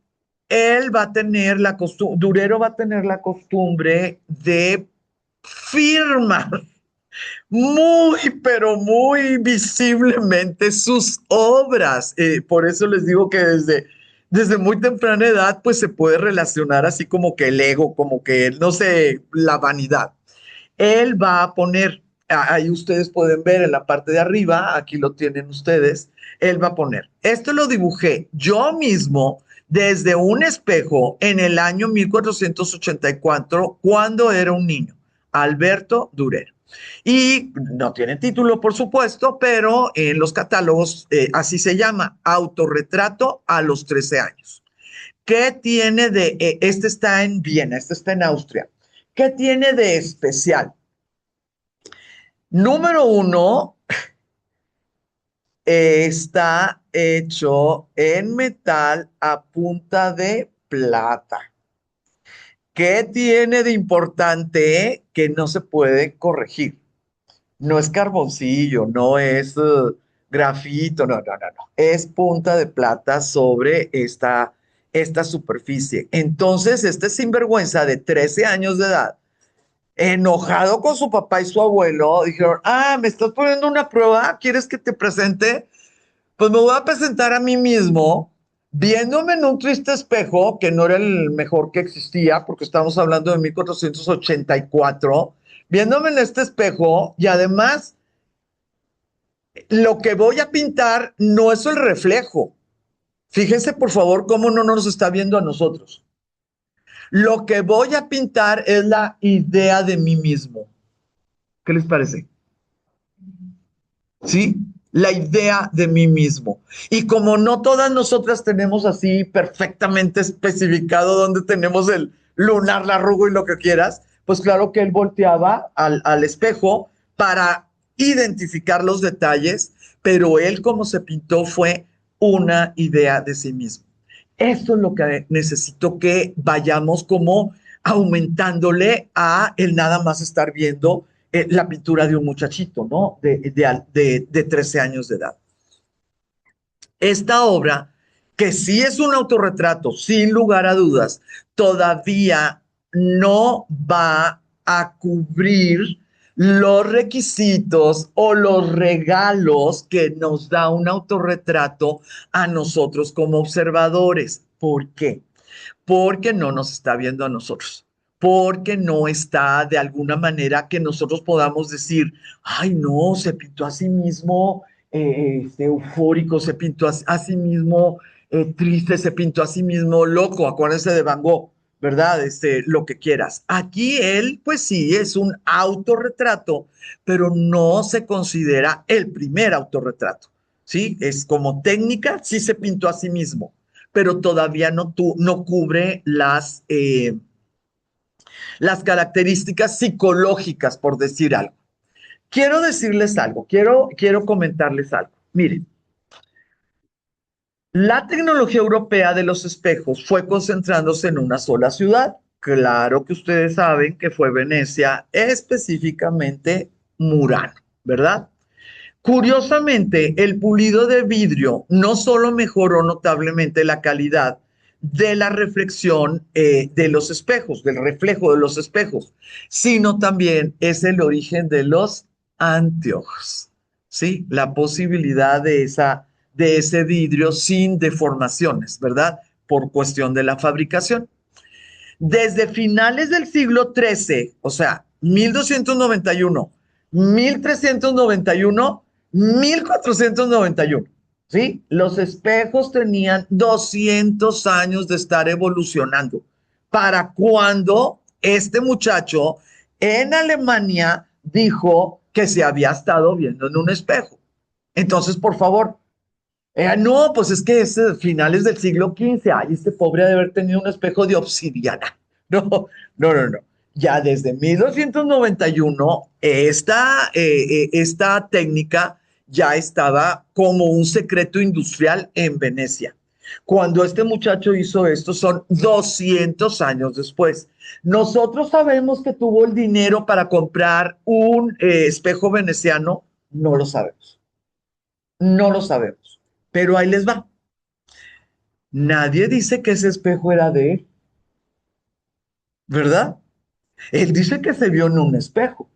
Él va a tener la costumbre, Durero va a tener la costumbre de firmar muy, pero muy visiblemente sus obras. Por eso les digo que desde muy temprana edad, pues se puede relacionar así como que el ego, como que, no sé, la vanidad. Él va a poner, ahí ustedes pueden ver en la parte de arriba, aquí lo tienen ustedes, él va a poner, esto lo dibujé yo mismo desde un espejo en el año 1484, cuando era un niño, Alberto Durero. Y no tiene título, por supuesto, pero en los catálogos así se llama, autorretrato a los 13 años. ¿Qué tiene este está en Viena, este está en Austria? ¿Qué tiene de especial? Número uno, Está hecho en metal a punta de plata. ¿Qué tiene de importante que no se puede corregir? No es carboncillo, no es grafito, no, no, no, no. Es punta de plata sobre esta superficie. Entonces, este sinvergüenza de 13 años de edad, enojado con su papá y su abuelo, dijeron, me estás poniendo una prueba, ¿quieres que te presente? Pues me voy a presentar a mí mismo, viéndome en un triste espejo, que no era el mejor que existía, porque estamos hablando de 1484, viéndome en este espejo y además lo que voy a pintar no es el reflejo. Fíjense por favor cómo no nos está viendo a nosotros. Lo que voy a pintar es la idea de mí mismo. ¿Qué les parece? ¿Sí? La idea de mí mismo. Y como no todas nosotras tenemos así perfectamente especificado dónde tenemos el lunar, la arruga y lo que quieras, pues claro que él volteaba al espejo para identificar los detalles, pero él como se pintó fue una idea de sí mismo. Eso es lo que necesito que vayamos como aumentándole a el nada más estar viendo la pintura de un muchachito, ¿no? De 13 años de edad. Esta obra, que sí es un autorretrato, sin lugar a dudas, todavía no va a cubrir los requisitos o los regalos que nos da un autorretrato a nosotros como observadores. ¿Por qué? Porque no nos está viendo a nosotros, porque no está de alguna manera que nosotros podamos decir, ay, no, se pintó a sí mismo eufórico, se pintó a sí mismo triste, se pintó a sí mismo loco, acuérdense de Van Gogh, ¿verdad? Lo que quieras. Aquí él, pues sí, es un autorretrato, pero no se considera el primer autorretrato, ¿sí? Es como técnica, sí se pintó a sí mismo, pero todavía no cubre las características psicológicas, por decir algo. Quiero decirles algo, quiero comentarles algo. Miren, la tecnología europea de los espejos fue concentrándose en una sola ciudad. Claro que ustedes saben que fue Venecia, específicamente Murano, ¿verdad? Curiosamente, el pulido de vidrio no solo mejoró notablemente la calidad de la reflexión de los espejos, del reflejo de los espejos, sino también es el origen de los anteojos, ¿sí? La posibilidad de ese vidrio sin deformaciones, ¿verdad? Por cuestión de la fabricación. Desde finales del siglo XIII, o sea, 1291, 1391, 1491, ¿sí? Los espejos tenían 200 años de estar evolucionando. Para cuando este muchacho en Alemania dijo que se había estado viendo en un espejo. Entonces, por favor, no, pues es que es finales del siglo XV. Ay, este pobre ha de haber tenido un espejo de obsidiana. No, no, no, no. Ya desde 1291, esta técnica ya estaba como un secreto industrial en Venecia. Cuando este muchacho hizo esto son 200 años después. Nosotros sabemos que tuvo el dinero para comprar un espejo veneciano, no lo sabemos, no lo sabemos, pero ahí les va. Nadie dice que ese espejo era de él, ¿verdad? Él dice que se vio en un espejo,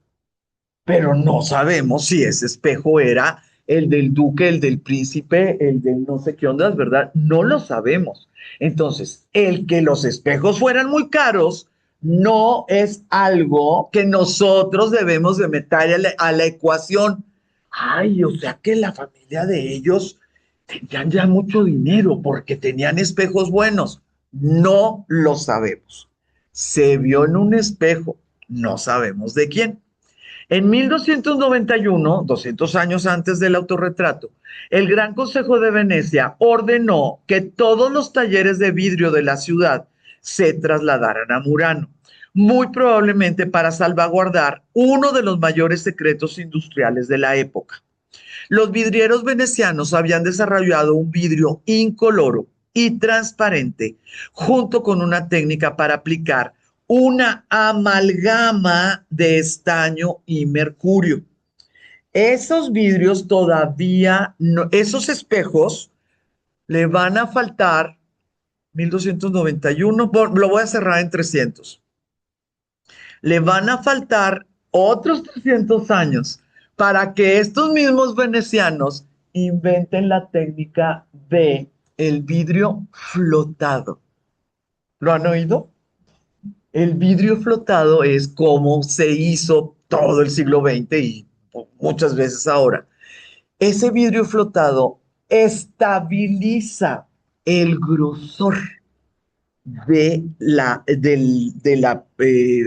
pero no sabemos si ese espejo era el del duque, el del príncipe, el del no sé qué ondas, ¿verdad? No lo sabemos. Entonces, el que los espejos fueran muy caros no es algo que nosotros debemos de meter a la ecuación. Ay, o sea que la familia de ellos tenían ya mucho dinero porque tenían espejos buenos. No lo sabemos. Se vio en un espejo, no sabemos de quién. En 1291, 200 años antes del autorretrato, el Gran Consejo de Venecia ordenó que todos los talleres de vidrio de la ciudad se trasladaran a Murano, muy probablemente para salvaguardar uno de los mayores secretos industriales de la época. Los vidrieros venecianos habían desarrollado un vidrio incoloro y transparente junto con una técnica para aplicar una amalgama de estaño y mercurio. Esos vidrios todavía no, esos espejos le van a faltar 1291, lo voy a cerrar en 300. Le van a faltar otros 300 años para que estos mismos venecianos inventen la técnica de el vidrio flotado. ¿Lo han oído? El vidrio flotado es como se hizo todo el siglo XX y muchas veces ahora. Ese vidrio flotado estabiliza el grosor de la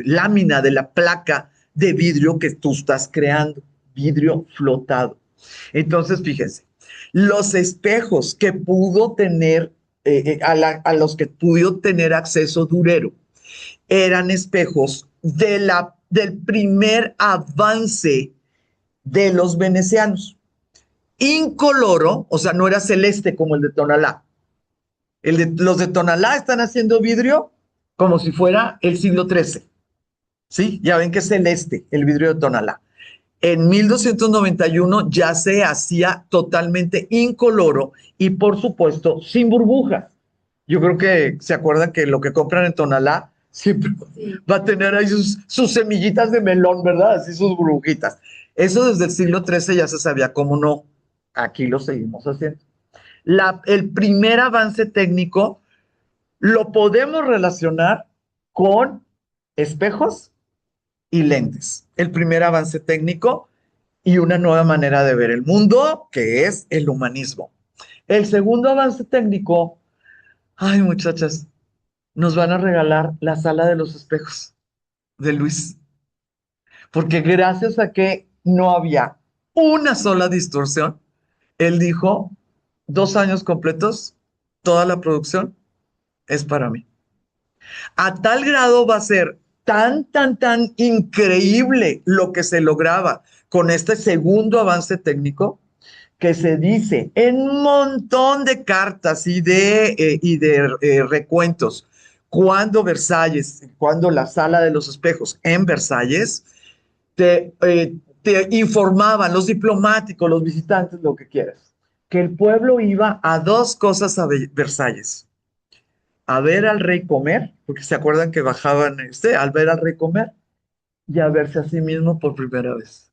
lámina, de la placa de vidrio que tú estás creando, vidrio flotado. Entonces, fíjense, los espejos que pudo tener, a los que pudo tener acceso Durero, eran espejos del primer avance de los venecianos. Incoloro, o sea, no era celeste como el de Tonalá. Los de Tonalá están haciendo vidrio como si fuera el siglo XIII. ¿Sí? Ya ven que es celeste el vidrio de Tonalá. En 1291 ya se hacía totalmente incoloro y, por supuesto, sin burbujas. Yo creo que se acuerdan que lo que compran en Tonalá siempre va a tener ahí sus semillitas de melón, ¿verdad? Así sus burbujitas. Eso desde el siglo XIII ya se sabía, cómo no. Aquí lo seguimos haciendo. El primer avance técnico lo podemos relacionar con espejos y lentes. El primer avance técnico y una nueva manera de ver el mundo, que es el humanismo. El segundo avance técnico, ay muchachas, nos van a regalar la sala de los espejos de Luis, porque gracias a que no había una sola distorsión, él dijo, 2 años completos, toda la producción es para mí. A tal grado va a ser tan increíble lo que se lograba con este segundo avance técnico que se dice en un montón de cartas y de recuentos cuando la sala de los espejos en Versalles, te informaban los diplomáticos, los visitantes, lo que quieras, que el pueblo iba a dos cosas a Versalles: a ver al rey comer, porque se acuerdan que bajaban al ver al rey comer, y a verse a sí mismo por primera vez.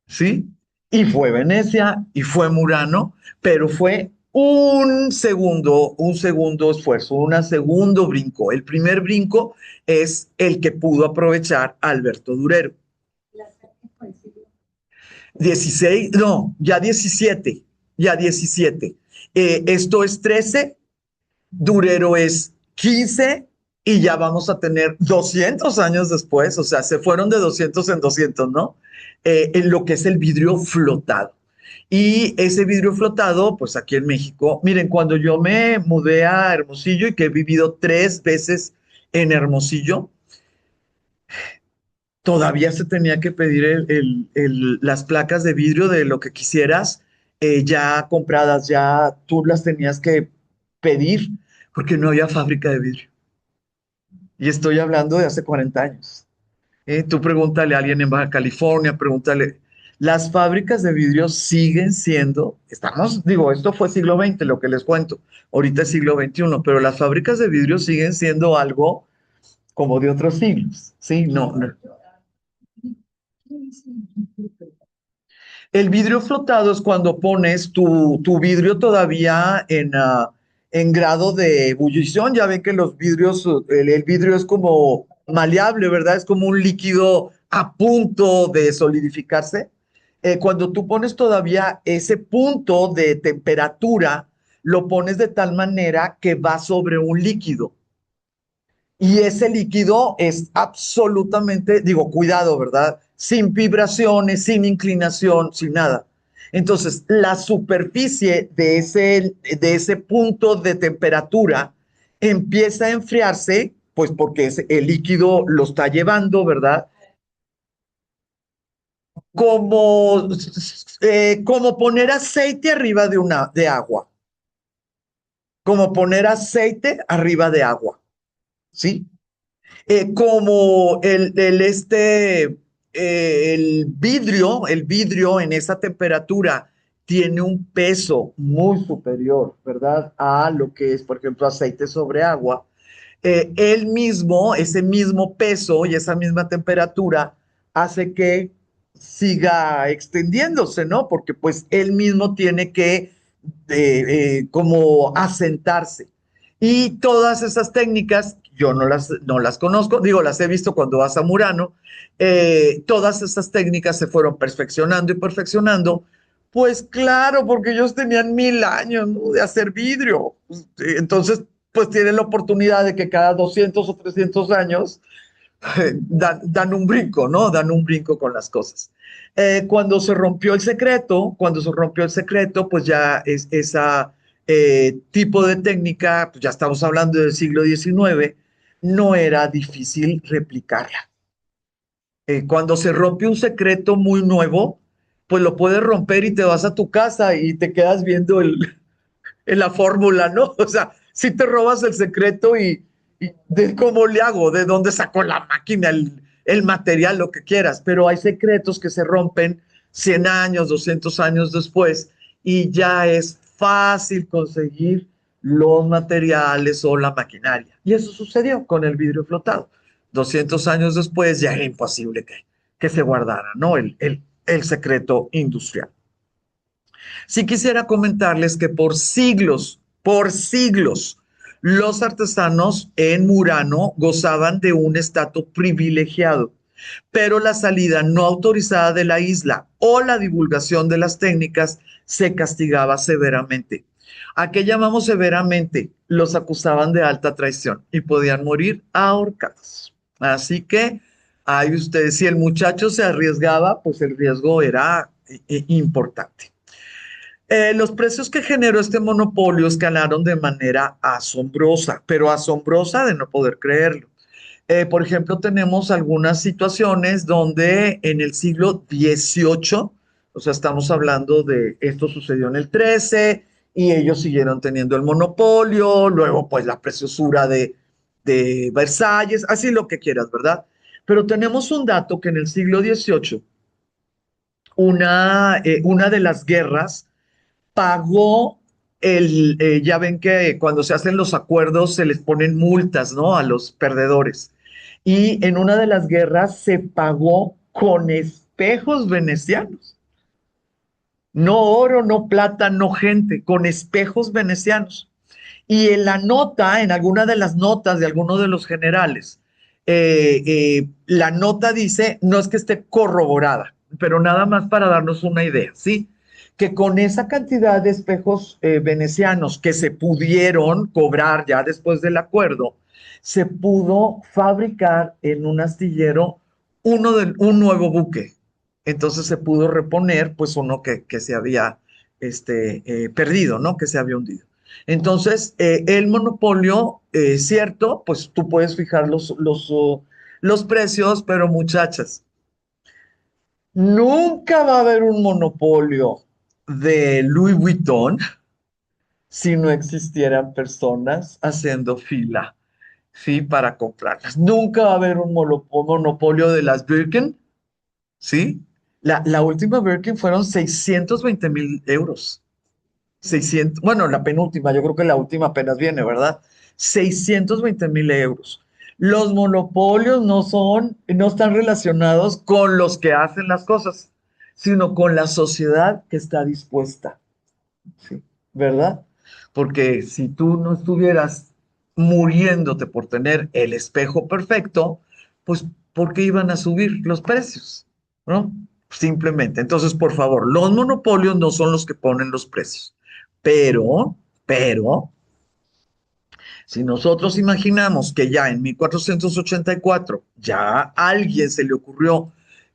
¿Sí? Y fue Venecia y fue Murano, pero fue un segundo esfuerzo, un segundo brinco. El primer brinco es el que pudo aprovechar Alberto Durero. 16, no, ya 17. Esto es 13, Durero es 15 y ya vamos a tener 200 años después, o sea, se fueron de 200 en 200, ¿no? En lo que es el vidrio flotado. Y ese vidrio flotado, pues aquí en México, miren, cuando yo me mudé a Hermosillo y que he vivido 3 veces en Hermosillo, todavía se tenía que pedir las placas de vidrio de lo que quisieras, ya compradas, ya tú las tenías que pedir porque no había fábrica de vidrio. Y estoy hablando de hace 40 años. Tú pregúntale a alguien en Baja California, pregúntale. Las fábricas de vidrio siguen siendo, digo, esto fue siglo XX, lo que les cuento, ahorita es siglo XXI, pero las fábricas de vidrio siguen siendo algo como de otros siglos, ¿sí? No, no. El vidrio flotado es cuando pones tu vidrio todavía en grado de ebullición. Ya ven que los vidrios, el vidrio es como maleable, ¿verdad? Es como un líquido a punto de solidificarse. Cuando tú pones todavía ese punto de temperatura, lo pones de tal manera que va sobre un líquido. Y ese líquido es absolutamente, digo, cuidado, ¿verdad? Sin vibraciones, sin inclinación, sin nada. Entonces, la superficie de ese punto de temperatura empieza a enfriarse, pues porque el líquido lo está llevando, ¿verdad? como, como poner aceite arriba de agua, como poner aceite arriba de agua, ¿sí? Como el vidrio en esa temperatura tiene un peso muy superior, ¿verdad? A lo que es, por ejemplo, aceite sobre agua. Él mismo, ese mismo peso y esa misma temperatura hace que siga extendiéndose, ¿no? Porque pues él mismo tiene que como asentarse. Y todas esas técnicas, yo no las conozco, digo, las he visto cuando vas a Murano, todas esas técnicas se fueron perfeccionando y perfeccionando, pues claro, porque ellos tenían 1000 años, ¿no?, de hacer vidrio. Entonces, pues tienen la oportunidad de que cada 200 o 300 años dan un brinco, ¿no? Dan un brinco con las cosas. Cuando se rompió el secreto, pues ya es esa tipo de técnica, pues ya estamos hablando del siglo XIX, no era difícil replicarla. Cuando se rompe un secreto muy nuevo, pues lo puedes romper y te vas a tu casa y te quedas viendo en la fórmula, ¿no? O sea, si te robas el secreto y de cómo le hago, de dónde sacó la máquina, el material, lo que quieras, pero hay secretos que se rompen 100 años, 200 años después y ya es fácil conseguir los materiales o la maquinaria. Y eso sucedió con el vidrio flotado. 200 años después ya era imposible que se guardara, ¿no? El secreto industrial. Sí quisiera comentarles que por siglos, los artesanos en Murano gozaban de un estatus privilegiado, pero la salida no autorizada de la isla o la divulgación de las técnicas se castigaba severamente. ¿A qué llamamos severamente? Los acusaban de alta traición y podían morir ahorcados. Así que, ahí ustedes, si el muchacho se arriesgaba, pues el riesgo era importante. Los precios que generó este monopolio escalaron de manera asombrosa, pero asombrosa de no poder creerlo. Por ejemplo, tenemos algunas situaciones donde en el siglo XVIII, o sea, estamos hablando de esto sucedió en el XIII y ellos siguieron teniendo el monopolio, luego pues la preciosura de Versalles, así lo que quieras, ¿verdad? Pero tenemos un dato que en el siglo XVIII, una de las guerras pagó ya ven que cuando se hacen los acuerdos se les ponen multas, ¿no? A los perdedores. Y en una de las guerras se pagó con espejos venecianos. No oro, no plata, no gente, con espejos venecianos. Y en la nota, en alguna de las notas de algunos de los generales, la nota dice, no es que esté corroborada, pero nada más para darnos una idea, ¿sí? Que con esa cantidad de espejos venecianos que se pudieron cobrar ya después del acuerdo, se pudo fabricar en un astillero un nuevo buque. Entonces se pudo reponer pues uno que se había perdido, ¿no? Que se había hundido. Entonces, el monopolio, cierto, pues tú puedes fijar los precios, pero muchachas, nunca va a haber un monopolio de Louis Vuitton si no existieran personas haciendo fila, ¿sí? Para comprarlas. Nunca va a haber un monopolio de las Birkin, ¿sí? La última Birkin fueron 620.000 euros. 600, bueno, la penúltima, yo creo que la última apenas viene, ¿verdad? 620.000 euros. Los monopolios no están relacionados con los que hacen las cosas, sino con la sociedad que está dispuesta, ¿sí? ¿Verdad? Porque si tú no estuvieras muriéndote por tener el espejo perfecto, pues ¿por qué iban a subir los precios? ¿No? Simplemente. Entonces, por favor, los monopolios no son los que ponen los precios. Pero, si nosotros imaginamos que ya en 1484 ya a alguien se le ocurrió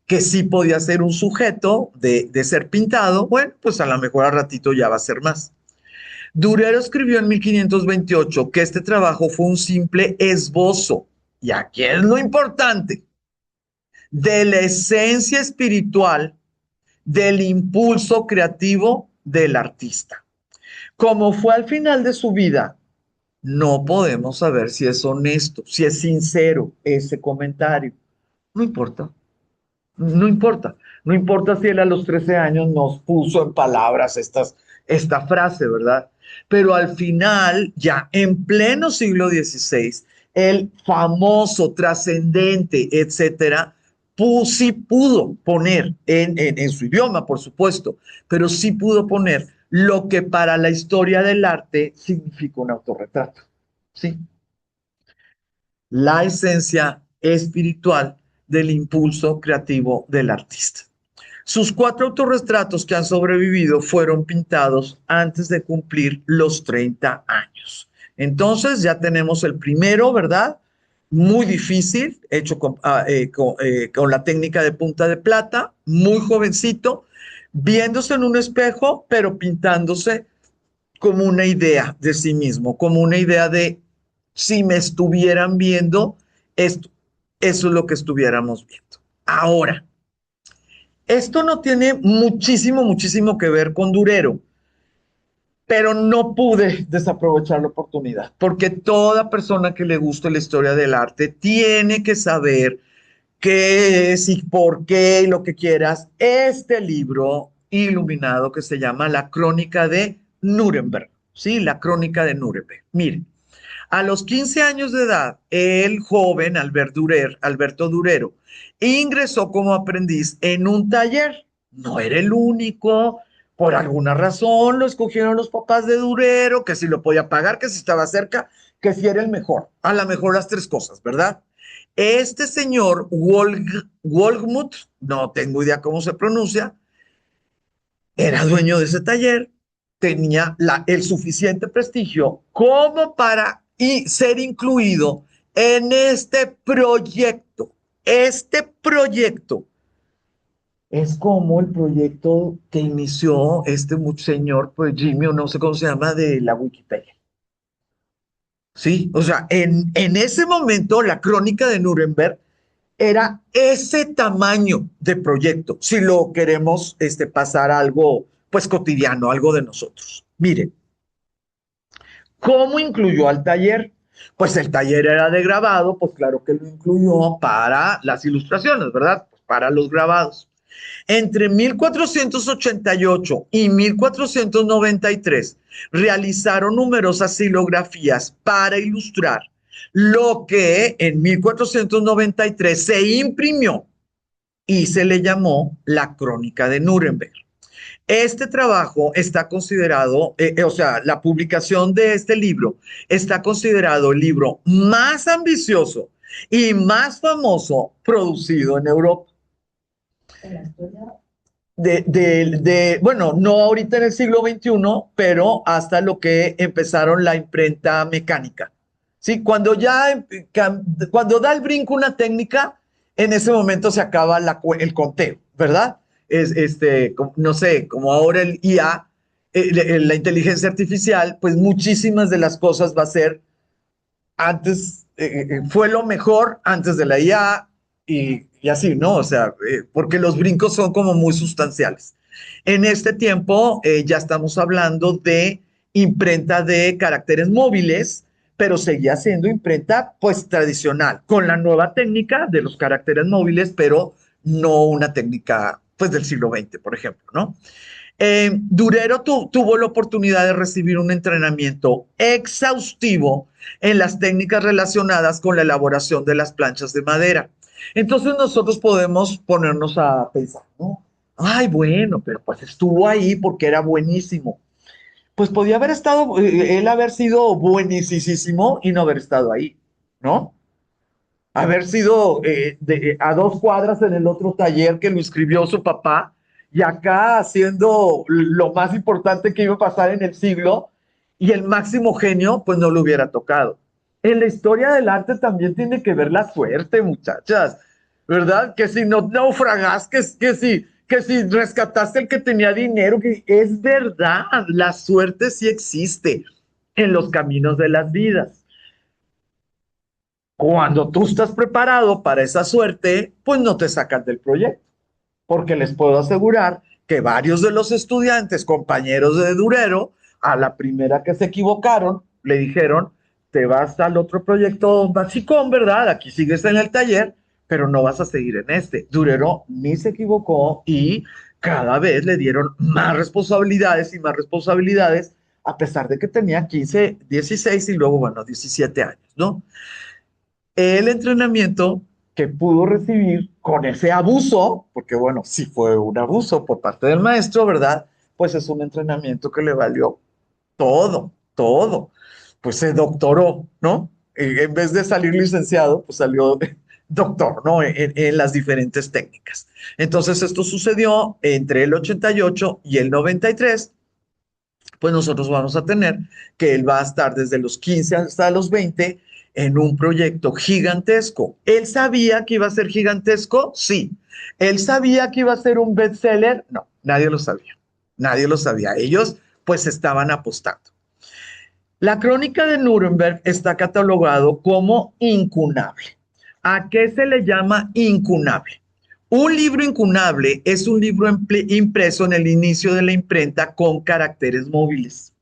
que sí podía ser un sujeto de ser pintado, bueno, pues a lo mejor al ratito ya va a ser más. Durero escribió en 1528 que este trabajo fue un simple esbozo, y aquí es lo importante, de la esencia espiritual del impulso creativo del artista. Como fue al final de su vida, no podemos saber si es honesto, si es sincero ese comentario. No importa, no importa. No importa si él a los 13 años nos puso en palabras esta frase, ¿verdad? Pero al final, ya en pleno siglo XVI, el famoso, trascendente, etcétera, sí pudo poner en su idioma, por supuesto, pero sí pudo poner lo que para la historia del arte significa un autorretrato. ¿Sí? La esencia espiritual del impulso creativo del artista. Sus 4 autorretratos que han sobrevivido fueron pintados antes de cumplir los 30 años. Entonces ya tenemos el primero, ¿verdad? Muy difícil, hecho con la técnica de punta de plata, muy jovencito, viéndose en un espejo, pero pintándose como una idea de sí mismo, como una idea de si me estuvieran viendo, esto, eso es lo que estuviéramos viendo. Ahora, esto no tiene muchísimo, muchísimo que ver con Durero, pero no pude desaprovechar la oportunidad, porque toda persona que le guste la historia del arte tiene que saber qué es y por qué y lo que quieras, este libro iluminado que se llama La Crónica de Nuremberg. Sí, La Crónica de Nuremberg. Miren, a los 15 años de edad, el joven Alberto Durero ingresó como aprendiz en un taller. No era el único, por alguna razón lo escogieron los papás de Durero, que si lo podía pagar, que si estaba cerca, que si era el mejor. A lo mejor las 3 cosas, ¿verdad? Este señor Wolgmuth, no tengo idea cómo se pronuncia, era dueño de ese taller, tenía el suficiente prestigio como para ser incluido en este proyecto. Este proyecto es como el proyecto que inició este señor, pues Jimmy, o no sé cómo se llama, de la Wikipedia. Sí, o sea, en ese momento la crónica de Nuremberg era ese tamaño de proyecto, si lo queremos pasar a algo pues cotidiano, algo de nosotros. Mire, ¿cómo incluyó al taller? Pues el taller era de grabado, pues claro que lo incluyó para las ilustraciones, ¿verdad? Pues para los grabados. Entre 1488 y 1493 realizaron numerosas silografías para ilustrar lo que en 1493 se imprimió y se le llamó la Crónica de Nuremberg. Este trabajo está considerado, o sea, la publicación de este libro está considerado el libro más ambicioso y más famoso producido en Europa. Bueno, no ahorita en el siglo XXI, pero hasta lo que empezaron la imprenta mecánica. ¿Sí? Cuando da el brinco una técnica, en ese momento se acaba el conteo, ¿verdad? No sé, como ahora el IA, la inteligencia artificial, pues muchísimas de las cosas va a ser antes, fue lo mejor antes de la IA y así, ¿no? O sea, porque los brincos son como muy sustanciales. En este tiempo ya estamos hablando de imprenta de caracteres móviles, pero seguía siendo imprenta pues tradicional, con la nueva técnica de los caracteres móviles, pero no una técnica pues del siglo XX, por ejemplo, ¿no? Durero tuvo la oportunidad de recibir un entrenamiento exhaustivo en las técnicas relacionadas con la elaboración de las planchas de madera. Entonces nosotros podemos ponernos a pensar, ¿no? Ay, bueno, pero pues estuvo ahí porque era buenísimo. Pues podía haber estado, él haber sido buenísimo y no haber estado ahí, ¿no? Haber sido a 2 cuadras en el otro taller que lo inscribió su papá y acá haciendo lo más importante que iba a pasar en el siglo y el máximo genio, pues no lo hubiera tocado. En la historia del arte también tiene que ver la suerte, muchachas, ¿verdad? Que si no naufragas, que si rescataste el que tenía dinero, que es verdad, la suerte sí existe en los caminos de las vidas. Cuando tú estás preparado para esa suerte, pues no te sacan del proyecto, porque les puedo asegurar que varios de los estudiantes, compañeros de Durero, a la primera que se equivocaron, le dijeron, te vas al otro proyecto básicón, ¿verdad? Aquí sigues en el taller, pero no vas a seguir en este. Durero ni se equivocó y cada vez le dieron más responsabilidades y más responsabilidades, a pesar de que tenía 15, 16 y luego, bueno, 17 años, ¿no? El entrenamiento que pudo recibir con ese abuso, porque bueno, sí fue un abuso por parte del maestro, ¿verdad? Pues es un entrenamiento que le valió todo, todo. Pues se doctoró, ¿no? En vez de salir licenciado, pues salió doctor, ¿no? En las diferentes técnicas. Entonces, esto sucedió entre el 88 y el 93. Pues nosotros vamos a tener que él va a estar desde los 15 hasta los 20 en un proyecto gigantesco. ¿Él sabía que iba a ser gigantesco? Sí. ¿Él sabía que iba a ser un bestseller? No, nadie lo sabía. Nadie lo sabía. Ellos pues estaban apostando. La crónica de Nuremberg está catalogado como incunable. ¿A qué se le llama incunable? Un libro incunable es un libro impreso en el inicio de la imprenta con caracteres móviles.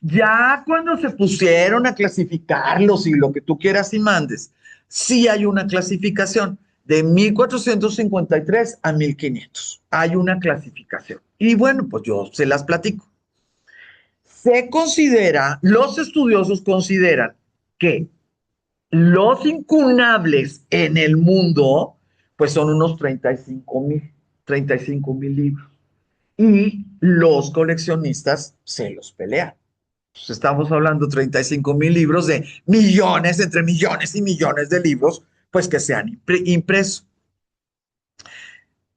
Ya cuando se pusieron a clasificarlos y lo que tú quieras y mandes, sí hay una clasificación de 1453 a 1500. Hay una clasificación. Y bueno, pues yo se las platico. Se considera, los estudiosos consideran que los incunables en el mundo, pues son unos 35,000 libros. Y los coleccionistas se los pelean. Pues estamos hablando de 35,000 libros de millones, entre millones y millones de libros, pues que se han impreso.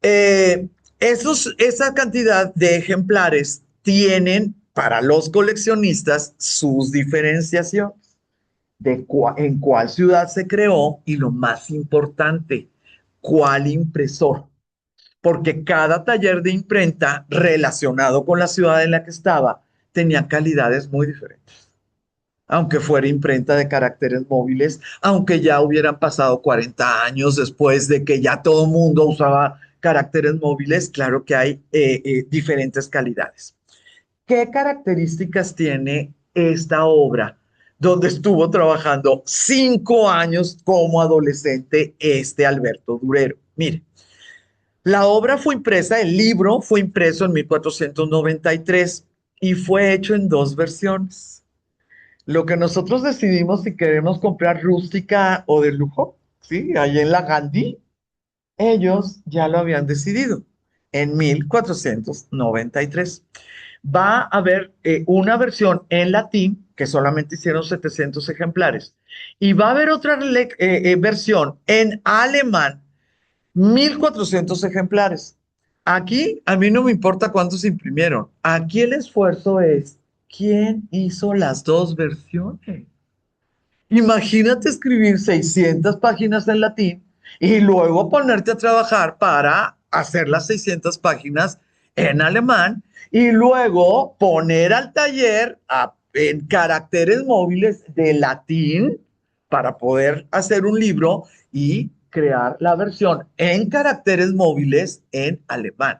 Eh, esa cantidad de ejemplares tienen para los coleccionistas sus diferenciaciones de en cuál ciudad se creó y lo más importante, cuál impresor, porque cada taller de imprenta relacionado con la ciudad en la que estaba tenía calidades muy diferentes. Aunque fuera imprenta de caracteres móviles, aunque ya hubieran pasado 40 años después de que ya todo el mundo usaba caracteres móviles, claro que hay diferentes calidades. ¿Qué características tiene esta obra donde estuvo trabajando 5 años como adolescente este Alberto Durero? Mire, la obra fue impresa, el libro fue impreso en 1493 y fue hecho en dos versiones. Lo que nosotros decidimos si queremos comprar rústica o de lujo, ¿sí? Ahí en la Gandhi, ellos ya lo habían decidido en 1493. Va a haber una versión en latín, que solamente hicieron 700 ejemplares, y va a haber otra versión en alemán, 1400 ejemplares. Aquí a mí no me importa cuántos se imprimieron. Aquí el esfuerzo es quién hizo las dos versiones. Imagínate escribir 600 páginas en latín y luego ponerte a trabajar para hacer las 600 páginas en alemán y luego poner al taller en caracteres móviles de latín para poder hacer un libro y crear la versión en caracteres móviles en alemán.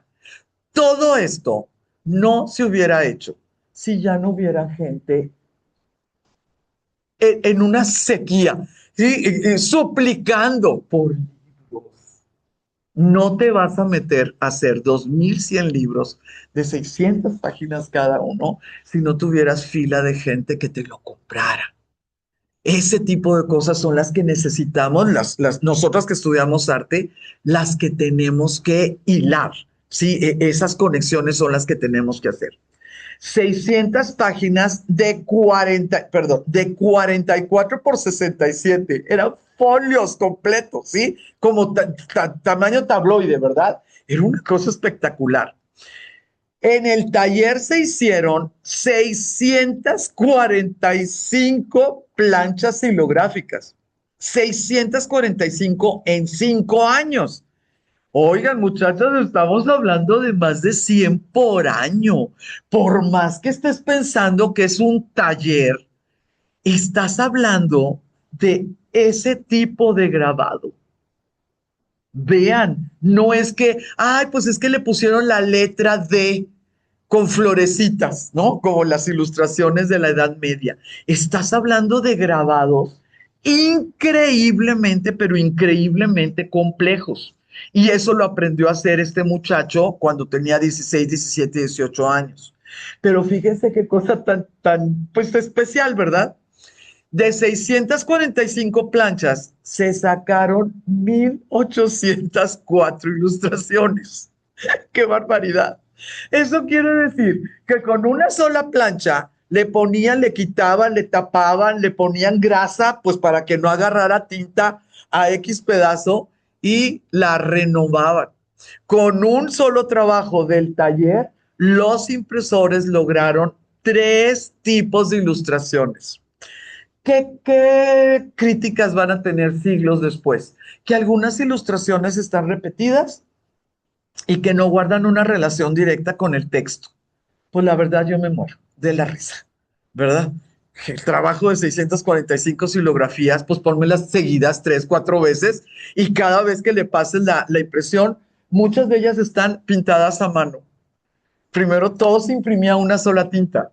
Todo esto no se hubiera hecho si ya no hubiera gente en una sequía, ¿sí? Suplicando por libros. No te vas a meter a hacer 2100 libros de 600 páginas cada uno si no tuvieras fila de gente que te lo comprara. Ese tipo de cosas son las que necesitamos, nosotras que estudiamos arte, las que tenemos que hilar, ¿sí? Esas conexiones son las que tenemos que hacer. 600 páginas de 40, perdón, de 44 por 67. Eran folios completos, ¿sí? Como tamaño tabloide, ¿verdad? Era una cosa espectacular. En el taller se hicieron 645 planchas hilográficas. 645 en 5 años. Oigan, muchachos, estamos hablando de más de 100 por año. Por más que estés pensando que es un taller, estás hablando de ese tipo de grabado. Vean, no es que, ay, pues es que le pusieron la letra D con florecitas, ¿no? Como las ilustraciones de la Edad Media. Estás hablando de grabados increíblemente, pero increíblemente complejos. Y eso lo aprendió a hacer este muchacho cuando tenía 16, 17, 18 años. Pero fíjense qué cosa tan, pues especial, ¿verdad? De 645 planchas, se sacaron 1804 ilustraciones. ¡Qué barbaridad! Eso quiere decir que con una sola plancha le ponían, le quitaban, le tapaban, le ponían grasa, pues para que no agarrara tinta a X pedazo y la renovaban. Con un solo trabajo del taller, los impresores lograron tres tipos de ilustraciones. ¿Qué críticas van a tener siglos después? Que algunas ilustraciones están repetidas y que no guardan una relación directa con el texto. Pues la verdad yo me muero de la risa, ¿verdad? El trabajo de 645 silografías, pues pónmelas seguidas 3, 4 veces y cada vez que le pases la impresión, muchas de ellas están pintadas a mano. Primero todo se imprimía una sola tinta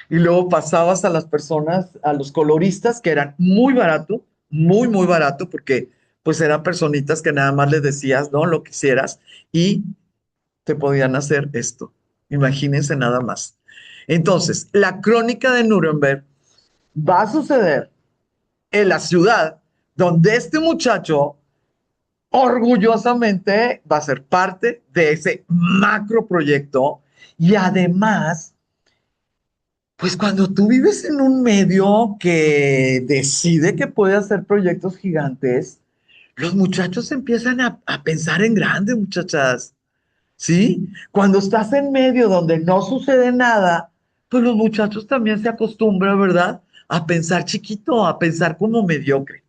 y luego pasabas a las personas, a los coloristas, que eran muy barato, muy barato, porque pues eran personitas que nada más les decías, ¿no? Lo que hicieras y te podían hacer esto. Imagínense nada más. Entonces, la crónica de Nuremberg va a suceder en la ciudad donde este muchacho orgullosamente va a ser parte de ese macro proyecto y además, pues cuando tú vives en un medio que decide que puede hacer proyectos gigantes, los muchachos empiezan a pensar en grande, muchachas. ¿Sí? Cuando estás en medio donde no sucede nada, pues los muchachos también se acostumbran, ¿verdad? A pensar chiquito, a pensar como mediocre.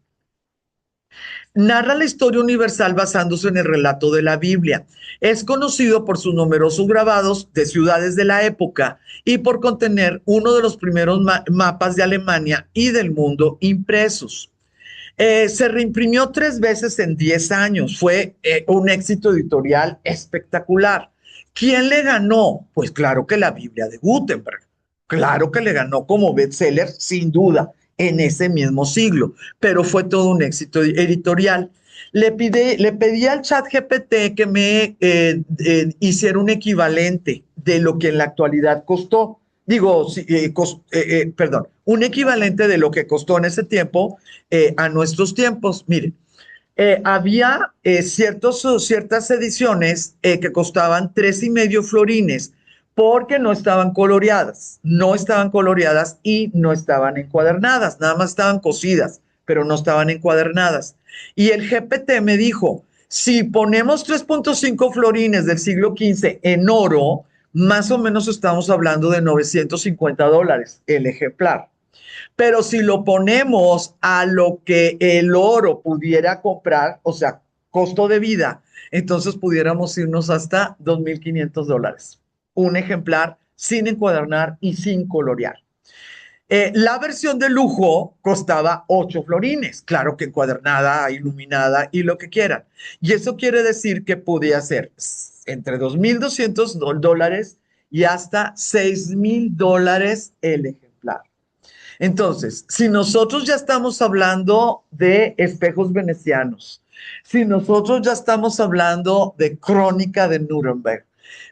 Narra la historia universal basándose en el relato de la Biblia. Es conocido por sus numerosos grabados de ciudades de la época y por contener uno de los primeros mapas de Alemania y del mundo impresos. Se reimprimió 3 veces en 10 años. Fue un éxito editorial espectacular. ¿Quién le ganó? Pues claro que la Biblia de Gutenberg. Claro que le ganó como bestseller, sin duda, en ese mismo siglo, pero fue todo un éxito editorial. Le pedí al chat GPT que me hiciera un equivalente de lo que en la actualidad costó. Digo, sí, perdón, un equivalente de lo que costó en ese tiempo a nuestros tiempos. Miren, había ciertas ediciones que costaban 3,5 florines porque no estaban coloreadas y no estaban encuadernadas, nada más estaban cosidas, pero no estaban encuadernadas. Y el GPT me dijo, si ponemos 3,5 florines del siglo XV en oro, más o menos estamos hablando de $950 el ejemplar. Pero si lo ponemos a lo que el oro pudiera comprar, o sea, costo de vida, entonces pudiéramos irnos hasta $2,500. Un ejemplar sin encuadernar y sin colorear. La versión de lujo costaba 8 florines, claro que encuadernada, iluminada y lo que quieran. Y eso quiere decir que podía ser entre $2,200 y hasta $6,000 el ejemplar. Entonces, si nosotros ya estamos hablando de espejos venecianos, si nosotros ya estamos hablando de crónica de Nuremberg,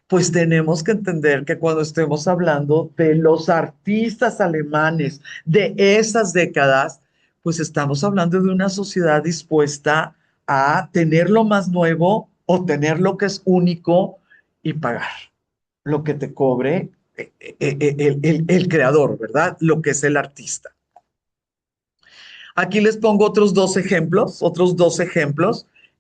pues tenemos que entender que cuando estemos hablando de los artistas alemanes de esas décadas, pues estamos hablando de una sociedad dispuesta a tener lo más nuevo o tener lo que es único y pagar lo que te cobre el creador, ¿verdad? Lo que es el artista. Aquí les pongo otros dos ejemplos.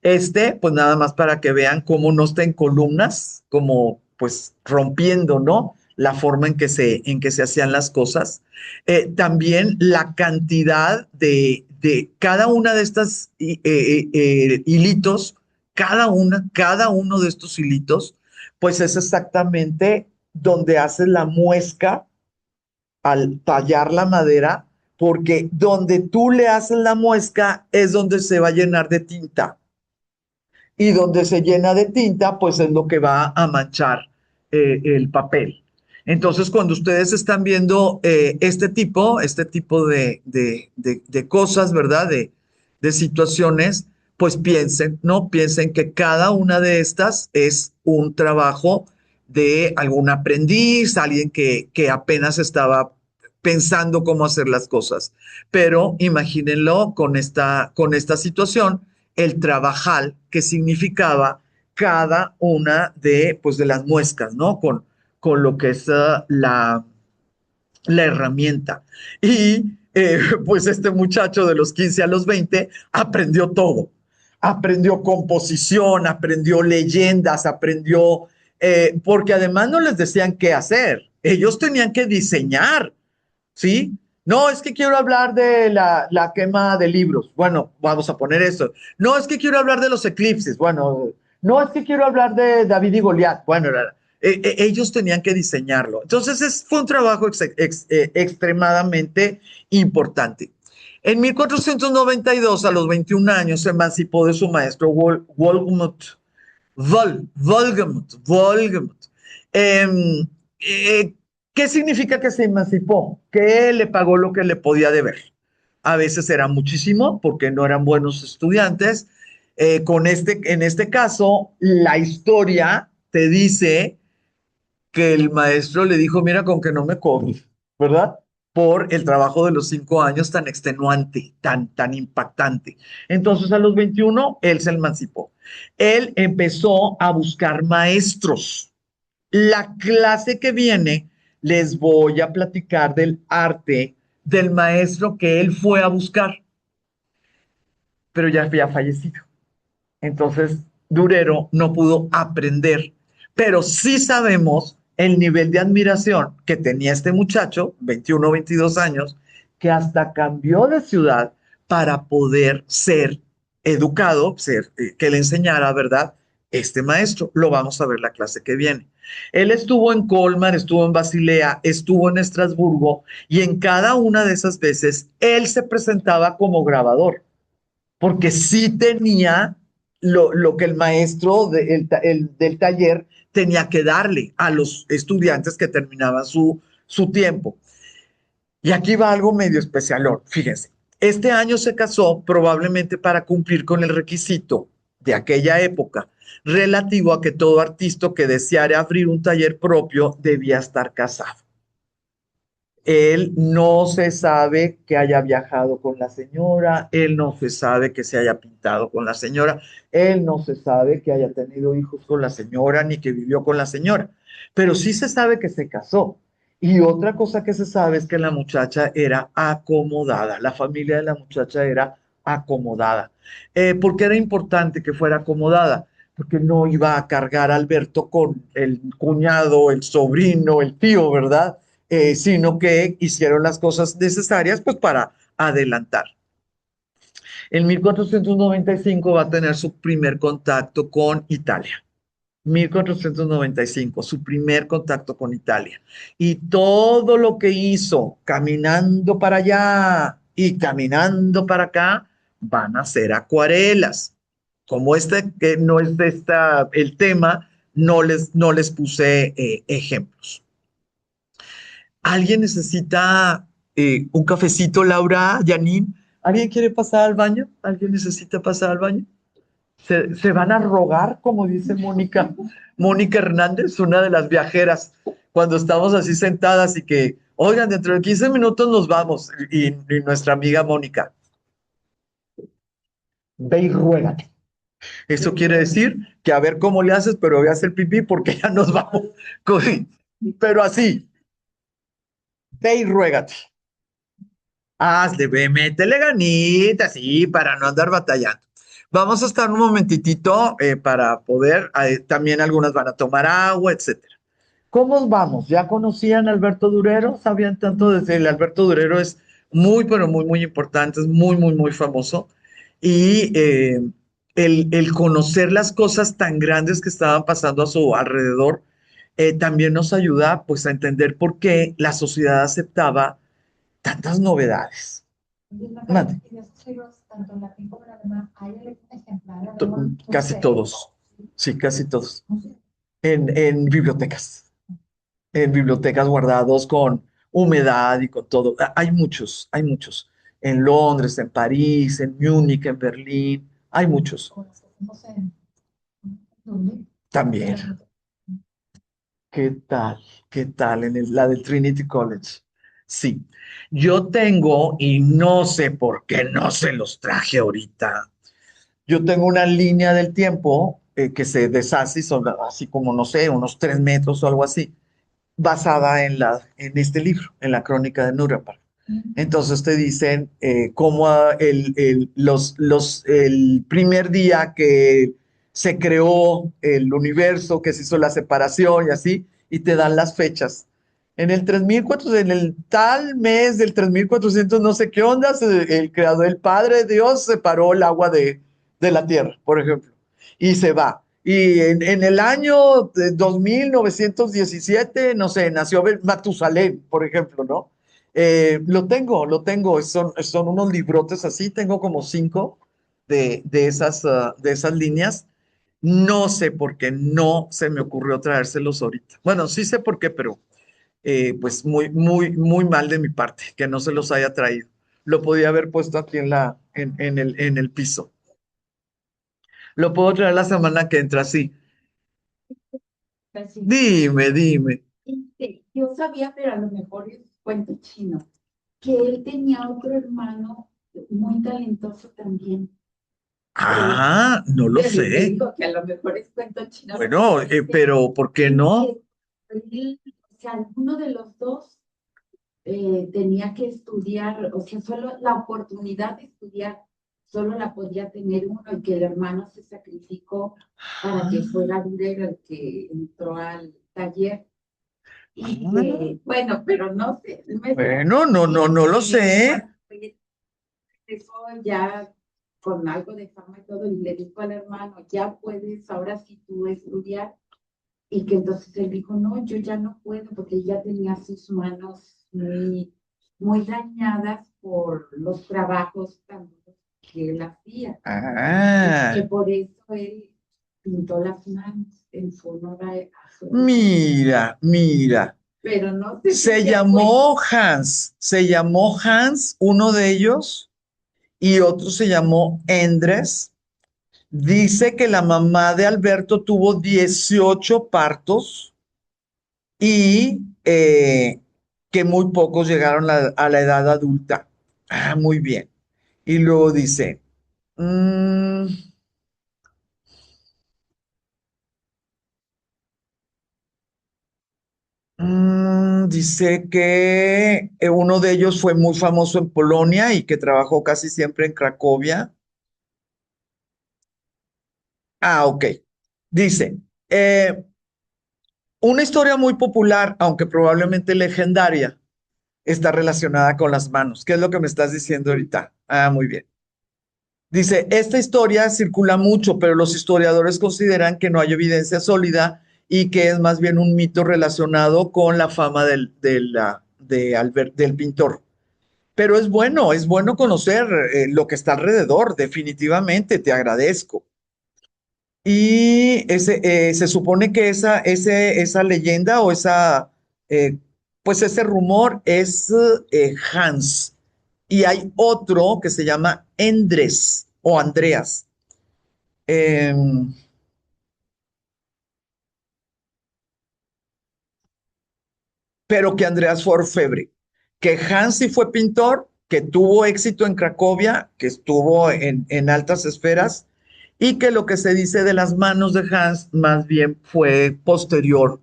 Pues nada más para que vean cómo no está en columnas, como pues rompiendo, ¿no? La forma en que se hacían las cosas. También la cantidad de cada una de estas hilitos, cada uno de estos hilitos, pues es exactamente donde haces la muesca al tallar la madera, porque donde tú le haces la muesca es donde se va a llenar de tinta. y donde se llena de tinta, pues es lo que va a manchar el papel. Entonces, cuando ustedes están viendo este tipo de cosas, ¿verdad? De situaciones, pues piensen, ¿no? Piensen que cada una de estas es un trabajo de algún aprendiz, alguien que apenas estaba pensando cómo hacer las cosas. Pero imagínenlo con esta situación, el trabajal que significaba cada una de, pues, de las muescas, ¿no? Con lo que es la herramienta. Y pues este muchacho de los 15 a los 20 aprendió todo. Aprendió composición, aprendió leyendas, aprendió, porque además no les decían qué hacer. Ellos tenían que diseñar, ¿sí? No, es que quiero hablar de la quema de libros. Bueno, vamos a poner eso. No, es que quiero hablar de los eclipses. Bueno, no, es que quiero hablar de David y Goliat. Bueno, ellos tenían que diseñarlo. Entonces, fue un trabajo extremadamente importante. En 1492, a los 21 años, se emancipó de su maestro Wolgemut. Eh, eh, ¿Qué significa que se emancipó? Que le pagó lo que le podía deber. A veces era muchísimo porque no eran buenos estudiantes. En este caso, la historia te dice que el maestro le dijo, mira, con que no me cobres, ¿verdad? Por el trabajo de los 5 años tan extenuante, tan impactante. Entonces, a los 21, él se emancipó. Él empezó a buscar maestros. La clase que viene, les voy a platicar del arte del maestro que él fue a buscar, pero ya había fallecido. Entonces, Durero no pudo aprender, pero sí sabemos el nivel de admiración que tenía este muchacho, 21 o 22 años, que hasta cambió de ciudad para poder ser educado, que le enseñara, ¿verdad? Este maestro. Lo vamos a ver la clase que viene. Él estuvo en Colmar, estuvo en Basilea, estuvo en Estrasburgo y en cada una de esas veces él se presentaba como grabador porque sí tenía lo que el maestro del taller tenía que darle a los estudiantes que terminaban su tiempo. Y aquí va algo medio especialón, fíjense. Este año se casó probablemente para cumplir con el requisito de aquella época relativo a que todo artista que deseara abrir un taller propio debía estar casado. Él no se sabe que haya viajado con la señora, él no se sabe que se haya pintado con la señora, él no se sabe que haya tenido hijos con la señora ni que vivió con la señora, pero sí se sabe que se casó. Y otra cosa que se sabe es que la muchacha era acomodada, la familia de la muchacha era acomodada. ¿Por qué era importante que fuera acomodada? Porque no iba a cargar a Alberto con el cuñado, el sobrino, el tío, ¿verdad? Sino que hicieron las cosas necesarias pues para adelantar. En 1495 va a tener su primer contacto con Italia. 1495, su primer contacto con Italia. Y todo lo que hizo caminando para allá y caminando para acá van a ser acuarelas. Como que no es el tema, no les puse ejemplos. ¿Alguien necesita un cafecito, Laura, Janine? ¿Alguien quiere pasar al baño? ¿Alguien necesita pasar al baño? Se van a rogar, como dice Mónica Hernández, una de las viajeras, cuando estamos así sentadas y que, oigan, dentro de 15 minutos nos vamos. Y nuestra amiga Mónica, ve y ruégate. Eso quiere decir que a ver cómo le haces, pero voy a hacer pipí porque ya nos vamos. Pero así, ve y ruégate. Hazle, ve, métele ganitas, sí, para no andar batallando. Vamos a estar un momentitito para poder, también algunas van a tomar agua, etcétera. ¿Cómo vamos? ¿Ya conocían a Alberto Durero? ¿Sabían tanto desde el Alberto Durero? Es muy, pero muy, muy importante, es muy, muy, muy famoso. Y el conocer las cosas tan grandes que estaban pasando a su alrededor también nos ayuda pues a entender por qué la sociedad aceptaba tantas novedades. Mande. Casi todos. Sí, casi todos. En bibliotecas. En bibliotecas guardados con humedad y con todo. Hay muchos, hay muchos. En Londres, en París, en Múnich, en Berlín. Hay muchos. También. ¿Qué tal? ¿Qué tal? La del Trinity College. Sí. Yo tengo, y no sé por qué no se los traje ahorita. Yo tengo una línea del tiempo que se deshace, y son así como, no sé, unos 3 metros o algo así, basada en este libro, en la Crónica de Nuremberg. Entonces te dicen cómo el primer día que se creó el universo, que se hizo la separación y así, y te dan las fechas. En el 3400, en el tal mes del 3400, no sé qué onda, el creador, el Padre Dios separó el agua de la tierra, por ejemplo, y se va. Y en el año de 2917, no sé, nació Matusalén, por ejemplo, ¿no? Lo tengo, son unos librotes así, tengo como 5 de esas líneas. No sé por qué no se me ocurrió traérselos ahorita. Bueno, sí sé por qué, pero pues muy, muy, muy mal de mi parte que no se los haya traído. Lo podía haber puesto aquí en el piso. Lo puedo traer la semana que entra, sí. Dime, dime. yo sabía, pero a lo mejor es cuento chino, que él tenía otro hermano muy talentoso también. Ah, no lo Te sé. digo que a lo mejor es cuento chino. Bueno, pero ¿por qué no? O sea, alguno de los dos tenía que estudiar, o sea, solo la oportunidad de estudiar solo la podía tener uno y que el hermano se sacrificó para que fuera Durero el que entró al taller. Y Ah, bueno, pero no sé, bueno, no, no, no lo sé. empezó ya con algo de fama y todo, y le dijo al hermano, ya puedes ahora sí tú estudiar. Y que entonces él dijo, no, yo ya no puedo porque ya tenía sus manos muy dañadas por los trabajos tan duros que él hacía. Y que Ah, por eso él pintó las manos en su honor a su hermano. mira, mira. Pero no sé si sea Se llamó Hans, uno de ellos, y otro se llamó Endres. Dice que la mamá de Alberto tuvo 18 partos y que muy pocos llegaron a la edad adulta. Ah, muy bien. Y luego dice, mm, dice que uno de ellos fue muy famoso en Polonia y que trabajó casi siempre en Cracovia. Ah, ok. Dice, una historia muy popular, aunque probablemente legendaria, está relacionada con las manos. ¿Qué es lo que me estás diciendo ahorita? Ah, muy bien. Dice, esta historia circula mucho, pero los historiadores consideran que no hay evidencia sólida y que es más bien un mito relacionado con la fama del pintor. Pero es bueno conocer lo que está alrededor, definitivamente, te agradezco. Y se supone que esa leyenda o eh, pues ese rumor es Hans. Y hay otro que se llama Endres o Andreas. Em, pero que Andreas fue orfebre. Que Hans sí fue pintor, que tuvo éxito en Cracovia, que estuvo en altas esferas, y que lo que se dice de las manos de Hans más bien fue posterior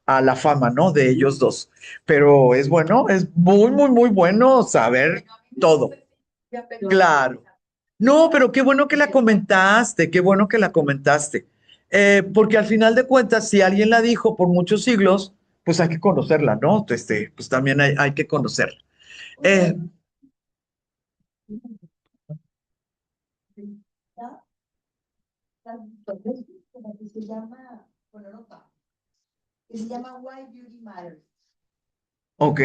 a la fama, ¿no? De ellos dos. Pero es bueno, es muy, muy, muy bueno saber todo. Claro. No, pero qué bueno que la comentaste, qué bueno que la comentaste. Porque al final de cuentas, si alguien la dijo por muchos siglos, pues hay que conocerla, ¿no? Pues también hay que conocerla. Eh, se llama, bueno, no, que se llama Why Beauty Matters. ok.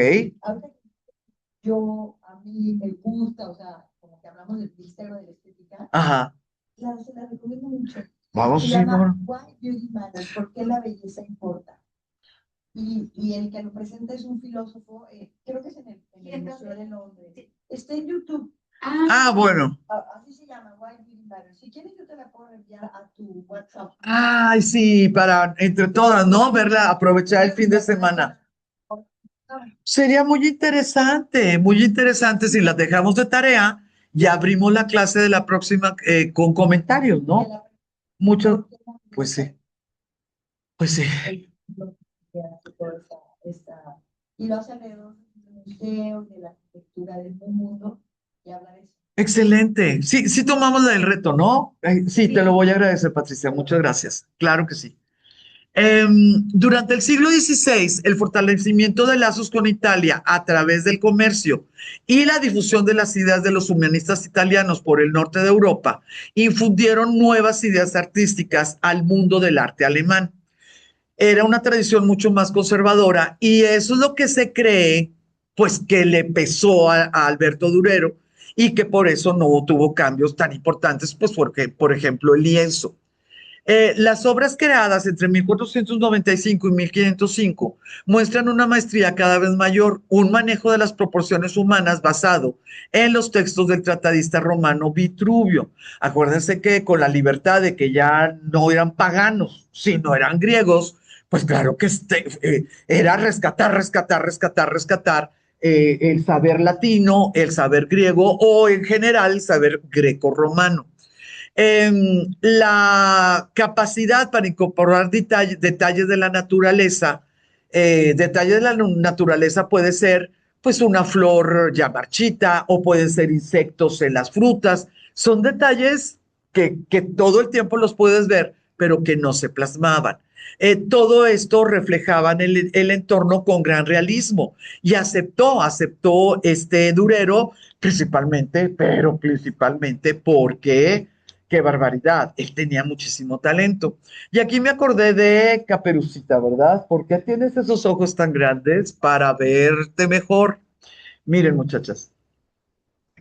a mí me gusta, o sea, como que hablamos del misterio de la estética, Ajá. se la recomiendo mucho. Vamos, Se sí, cómo llama no. Why Beauty Matters, ¿por qué la belleza importa? Y el que lo presenta es un filósofo, creo que es en el Museo de Londres. Está en YouTube. Ah, bueno. Así se llama, Why Beauty Matters. Si quieres, yo te la puedo enviar a tu WhatsApp. Ay, sí, para entre todas, ¿no? Verla, aprovechar el fin de semana. Sería muy interesante si las dejamos de tarea y abrimos la clase de la próxima con comentarios, ¿no? Mucho, pues sí, pues sí. Y lo hace alrededor del museo, de la arquitectura del mundo, y habla de eso. Excelente. Sí, sí tomamos la del reto, ¿no? Sí, te lo voy a agradecer, Patricia. Muchas gracias. Claro que sí. Durante el siglo XVI, el fortalecimiento de lazos con Italia a través del comercio y la difusión de las ideas de los humanistas italianos por el norte de Europa infundieron nuevas ideas artísticas al mundo del arte alemán. Era una tradición mucho más conservadora y eso es lo que se cree, pues que le pesó a Alberto Durero y que por eso no tuvo cambios tan importantes, pues porque, por ejemplo, el lienzo. Las obras creadas entre 1495 y 1505 muestran una maestría cada vez mayor, un manejo de las proporciones humanas basado en los textos del tratadista romano Vitruvio. Acuérdense que con la libertad de que ya no eran paganos, sino eran griegos, pues claro que era rescatar el saber latino, el saber griego o en general el saber greco-romano. La capacidad para incorporar detalles de la naturaleza, detalles de la naturaleza puede ser pues una flor ya marchita o pueden ser insectos en las frutas. Son detalles que todo el tiempo los puedes ver, pero que no se plasmaban. Todo esto reflejaba en el entorno con gran realismo y aceptó este Durero principalmente, pero principalmente porque qué barbaridad, él tenía muchísimo talento. Y aquí me acordé de Caperucita, ¿verdad? ¿Por qué tienes esos ojos tan grandes para verte mejor? Miren, muchachas,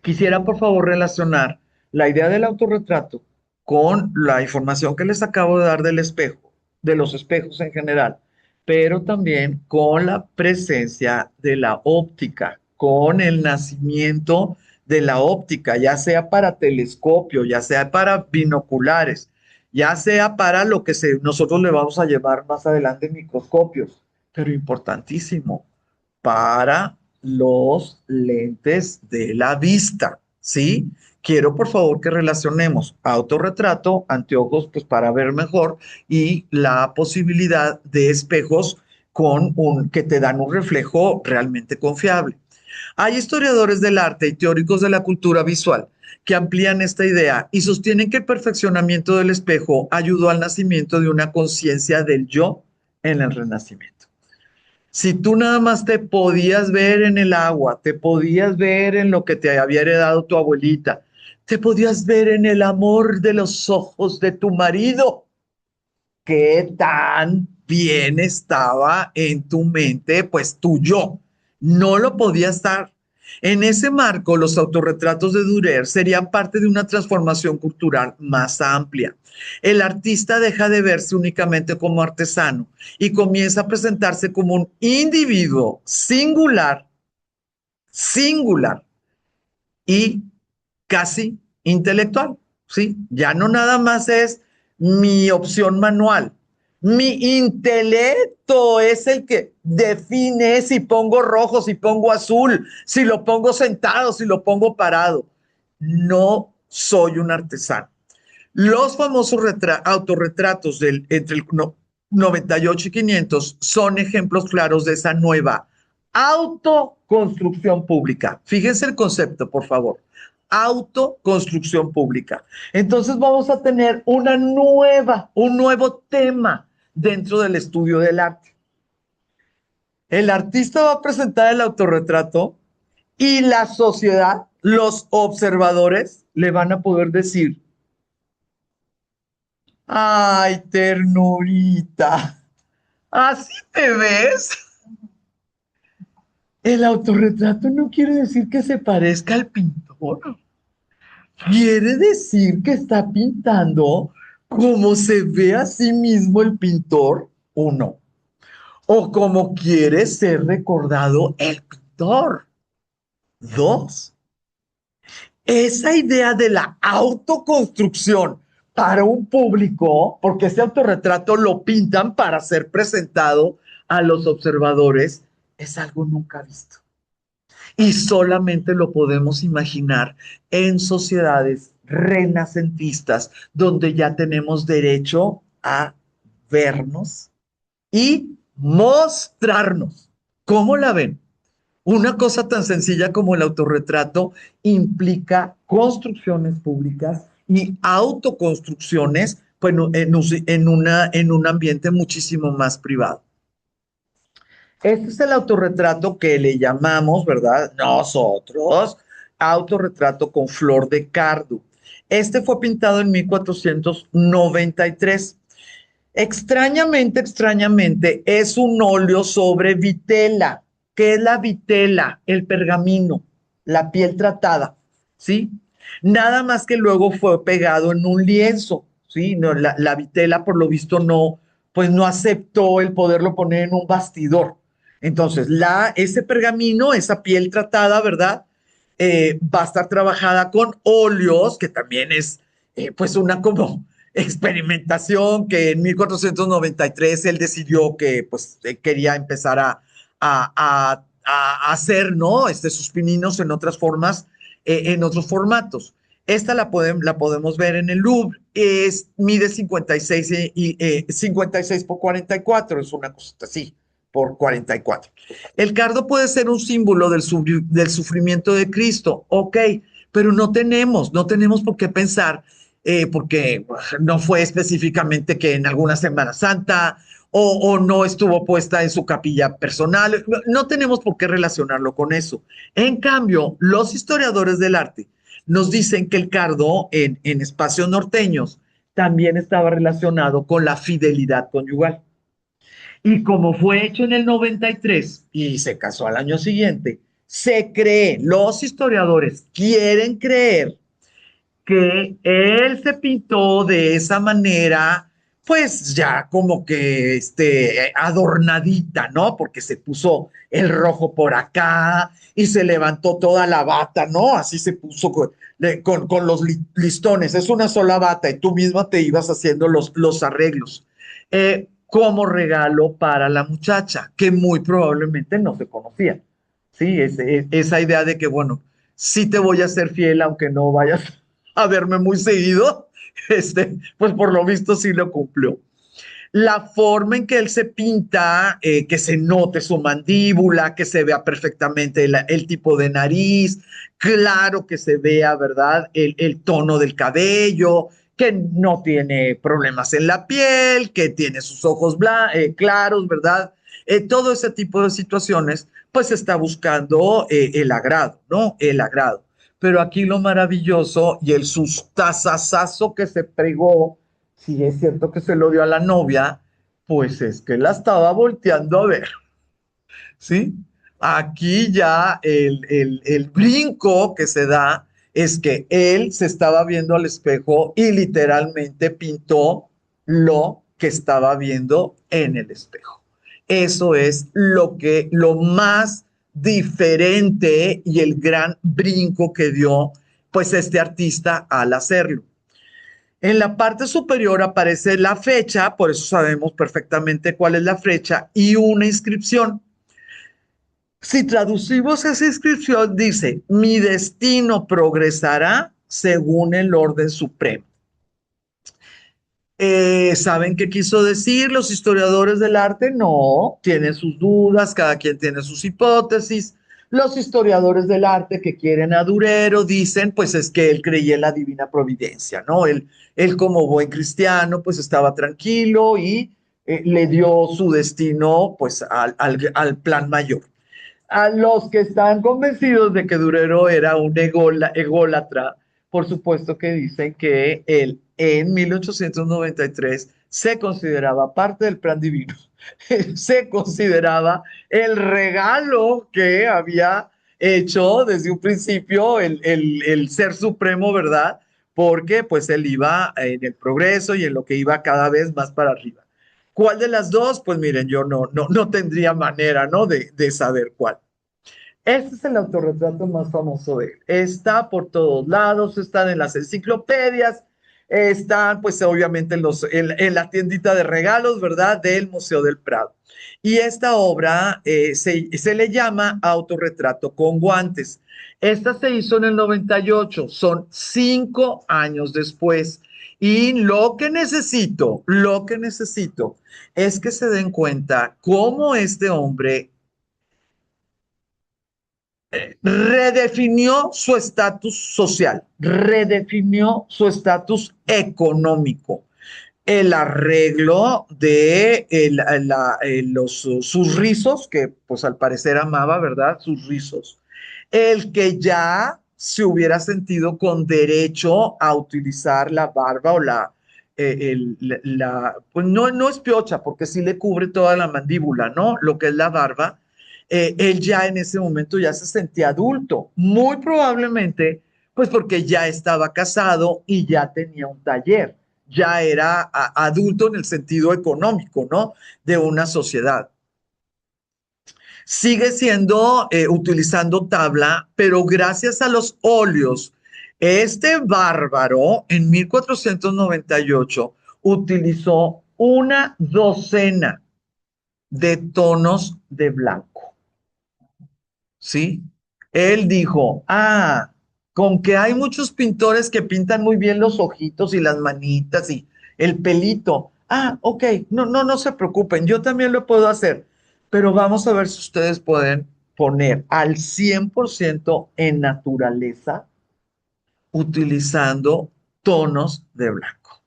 quisiera por favor relacionar la idea del autorretrato con la información que les acabo de dar del espejo, de los espejos en general, pero también con la presencia de la óptica, con el nacimiento de la óptica, ya sea para telescopio, ya sea para binoculares, ya sea para lo que nosotros le vamos a llevar más adelante microscopios, pero importantísimo, para los lentes de la vista, ¿sí? Quiero por favor que relacionemos autorretrato, anteojos, pues para ver mejor y la posibilidad de espejos que te dan un reflejo realmente confiable. Hay historiadores del arte y teóricos de la cultura visual que amplían esta idea y sostienen que el perfeccionamiento del espejo ayudó al nacimiento de una conciencia del yo en el Renacimiento. Si tú nada más te podías ver en el agua, te podías ver en lo que te había heredado tu abuelita, te podías ver en el amor de los ojos de tu marido, qué tan bien estaba en tu mente, pues tu yo. No lo podía estar. En ese marco, los autorretratos de Durer serían parte de una transformación cultural más amplia. El artista deja de verse únicamente como artesano y comienza a presentarse como un individuo singular, singular y casi intelectual, ¿sí? Ya no nada más es mi opción manual. Mi intelecto es el que define si pongo rojo, si pongo azul, si lo pongo sentado, si lo pongo parado. No soy un artesano. Los famosos autorretratos entre el 98 y 500 son ejemplos claros de esa nueva autoconstrucción pública. Fíjense el concepto, por favor. Autoconstrucción pública. Entonces vamos a tener un nuevo tema dentro del estudio del arte. El artista va a presentar el autorretrato y la sociedad, los observadores, le van a poder decir, ay, ternurita, ¿así te ves? El autorretrato no quiere decir que se parezca al pintor. Quiere decir que está pintando como se ve a sí mismo el pintor o no. O como quiere ser recordado el pintor. Dos, esa idea de la autoconstrucción para un público, porque ese autorretrato lo pintan para ser presentado a los observadores, es algo nunca visto. Y solamente lo podemos imaginar en sociedades renacentistas, donde ya tenemos derecho a vernos y mostrarnos. ¿Cómo la ven? Una cosa tan sencilla como el autorretrato implica construcciones públicas y autoconstrucciones, bueno, en un ambiente muchísimo más privado. Este es el autorretrato que le llamamos, ¿verdad? Nosotros, autorretrato con flor de cardo. Este fue pintado en 1493. Extrañamente, es un óleo sobre vitela. ¿Qué es la vitela? El pergamino, la piel tratada, ¿sí? Nada más que luego fue pegado en un lienzo, ¿sí? No, la vitela, por lo visto, no, pues no aceptó el poderlo poner en un bastidor. Entonces, ese pergamino, esa piel tratada, ¿verdad? Va a estar trabajada con óleos, que también es, pues, una como experimentación que en 1493 él decidió que pues quería empezar a hacer, ¿no? Sus pininos en otras formas, en otros formatos. Esta la podemos ver en el Louvre, mide 56, 56 por 44, es una cosita así, por 44. El cardo puede ser un símbolo del sufrimiento de Cristo, ok, pero no tenemos por qué pensar porque no fue específicamente que en alguna Semana Santa o no estuvo puesta en su capilla personal. No tenemos por qué relacionarlo con eso. En cambio, los historiadores del arte nos dicen que el cardo en espacios norteños también estaba relacionado con la fidelidad conyugal. Y como fue hecho en el 93 y se casó al año siguiente, se cree, los historiadores quieren creer que él se pintó de esa manera, pues ya como que adornadita, ¿no? Porque se puso el rojo por acá y se levantó toda la bata, ¿no? Así se puso con los listones. Es una sola bata y tú misma te ibas haciendo los arreglos. Como regalo para la muchacha, que muy probablemente no se conocía. Sí, esa idea de que, bueno, sí te voy a ser fiel aunque no vayas a verme muy seguido, pues por lo visto sí lo cumplió. La forma en que él se pinta, que se note su mandíbula, que se vea perfectamente el tipo de nariz, claro que se vea, ¿verdad? El tono del cabello, que no tiene problemas en la piel, que tiene sus ojos claros, ¿verdad? Todo ese tipo de situaciones, pues está buscando el agrado, ¿no? El agrado. Pero aquí lo maravilloso y el sustazazazo que se pregó, si es cierto que se lo dio a la novia, pues es que la estaba volteando a ver, ¿sí? Aquí ya el brinco que se da es que él se estaba viendo al espejo y literalmente pintó lo que estaba viendo en el espejo. Eso es lo más diferente y el gran brinco que dio pues este artista al hacerlo. En la parte superior aparece la fecha, por eso sabemos perfectamente cuál es la fecha, y una inscripción. Si traducimos esa inscripción, dice, mi destino progresará según el orden supremo. ¿Saben qué quiso decir los historiadores del arte? No, tienen sus dudas, cada quien tiene sus hipótesis. Los historiadores del arte que quieren a Durero dicen, pues es que él creía en la divina providencia, ¿no? Él como buen cristiano, pues estaba tranquilo y le dio su destino, pues al plan mayor. A los que están convencidos de que Durero era un ególatra, por supuesto que dicen que él en 1893 se consideraba parte del plan divino Se consideraba el regalo que había hecho desde un principio el Ser Supremo, ¿verdad? Porque pues él iba en el progreso y en lo que iba cada vez más para arriba. ¿Cuál de las dos? Pues miren, yo no tendría manera, ¿no? De saber cuál. Este es el autorretrato más famoso de él. Está por todos lados, están en las enciclopedias, están pues obviamente en la tiendita de regalos, ¿verdad? Del Museo del Prado. Y esta obra se le llama Autorretrato con guantes. Esta se hizo en el 98, son 5 años después. Y lo que necesito es que se den cuenta cómo este hombre redefinió su estatus social, redefinió su estatus económico. El arreglo de sus rizos, que pues al parecer amaba, ¿verdad? Sus rizos. El que ya se hubiera sentido con derecho a utilizar la barba o pues no es piocha, porque sí le cubre toda la mandíbula, ¿no? Lo que es la barba. Él ya en ese momento ya se sentía adulto, muy probablemente, pues porque ya estaba casado y ya tenía un taller, ya era adulto en el sentido económico, ¿no? De una sociedad. Sigue siendo utilizando tabla, pero gracias a los óleos, este bárbaro en 1498 utilizó una docena de tonos de blanco. ¿Sí? Él dijo, con que hay muchos pintores que pintan muy bien los ojitos y las manitas y el pelito. Ok, no se preocupen, yo también lo puedo hacer, pero vamos a ver si ustedes pueden poner al 100% en naturaleza utilizando tonos de blanco.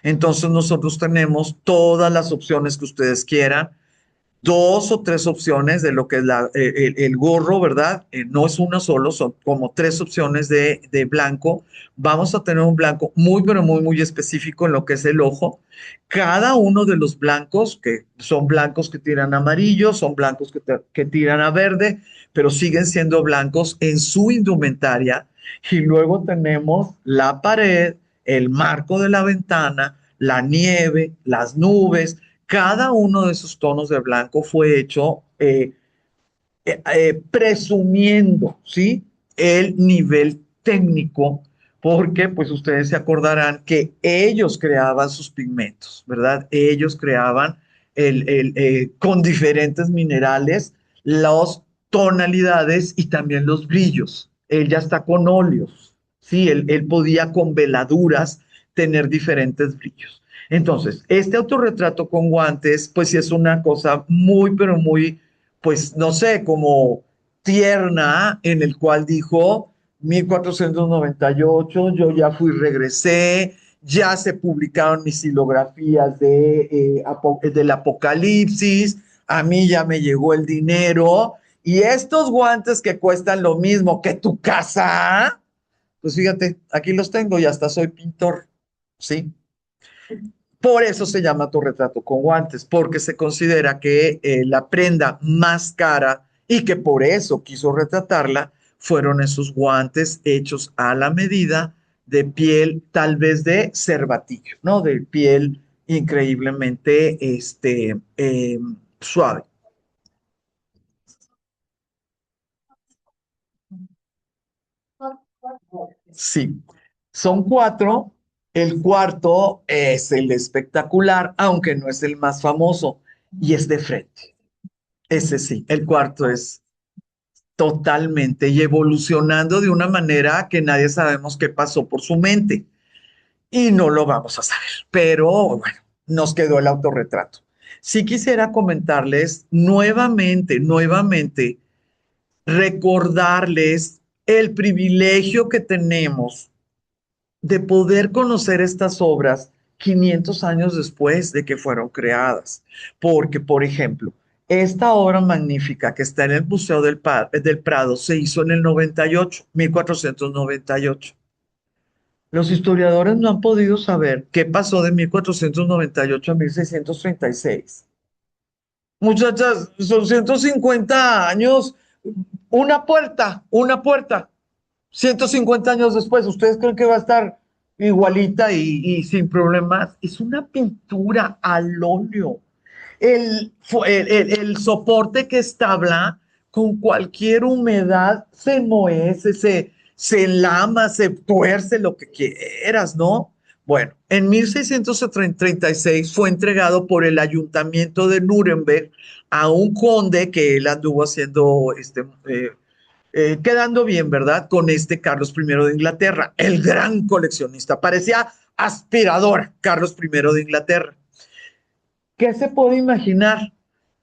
Entonces nosotros tenemos todas las opciones que ustedes quieran, dos o tres opciones de lo que es el gorro, ¿verdad? No es una solo, son como tres opciones de blanco. Vamos a tener un blanco muy, pero muy, muy específico en lo que es el ojo. Cada uno de los blancos, que son blancos que tiran a amarillo, son blancos que tiran a verde, pero siguen siendo blancos en su indumentaria. Y luego tenemos la pared, el marco de la ventana, la nieve, las nubes. Cada uno de esos tonos de blanco fue hecho presumiendo, ¿sí? El nivel técnico, porque pues ustedes se acordarán que ellos creaban sus pigmentos, ¿verdad? Ellos creaban con diferentes minerales las tonalidades y también los brillos. Él ya está con óleos, ¿sí? Él podía con veladuras tener diferentes brillos. Entonces, este autorretrato con guantes, pues sí es una cosa muy, pero muy, pues no sé, como tierna, en el cual dijo 1498, yo ya fui, regresé, ya se publicaron mis silografías del Apocalipsis, a mí ya me llegó el dinero, y estos guantes que cuestan lo mismo que tu casa, pues fíjate, aquí los tengo y hasta soy pintor, ¿sí? Por eso se llama autorretrato con guantes, porque se considera que la prenda más cara y que por eso quiso retratarla fueron esos guantes hechos a la medida de piel, tal vez de cervatillo, ¿no? De piel increíblemente suave. Sí, son cuatro. El cuarto es el espectacular, aunque no es el más famoso, y es de frente. Ese sí, el cuarto es totalmente y evolucionando de una manera que nadie sabemos qué pasó por su mente y no lo vamos a saber, pero bueno, nos quedó el autorretrato. Sí quisiera comentarles nuevamente, recordarles el privilegio que tenemos de poder conocer estas obras 500 años después de que fueron creadas. Porque, por ejemplo, esta obra magnífica que está en el Museo del Prado se hizo en el 98, 1498. Los historiadores no han podido saber qué pasó de 1498 a 1636. Muchachas, son 150 años, una puerta. 150 años después, ¿ustedes creen que va a estar igualita y sin problemas? Es una pintura al óleo. El soporte que establa con cualquier humedad se enmohece, se enlama, se tuerce, lo que quieras, ¿no? Bueno, en 1636 fue entregado por el ayuntamiento de Nuremberg a un conde que él anduvo haciendo, quedando bien, ¿verdad? Con este Carlos I de Inglaterra, el gran coleccionista. Parecía aspiradora, Carlos I de Inglaterra. ¿Qué se puede imaginar?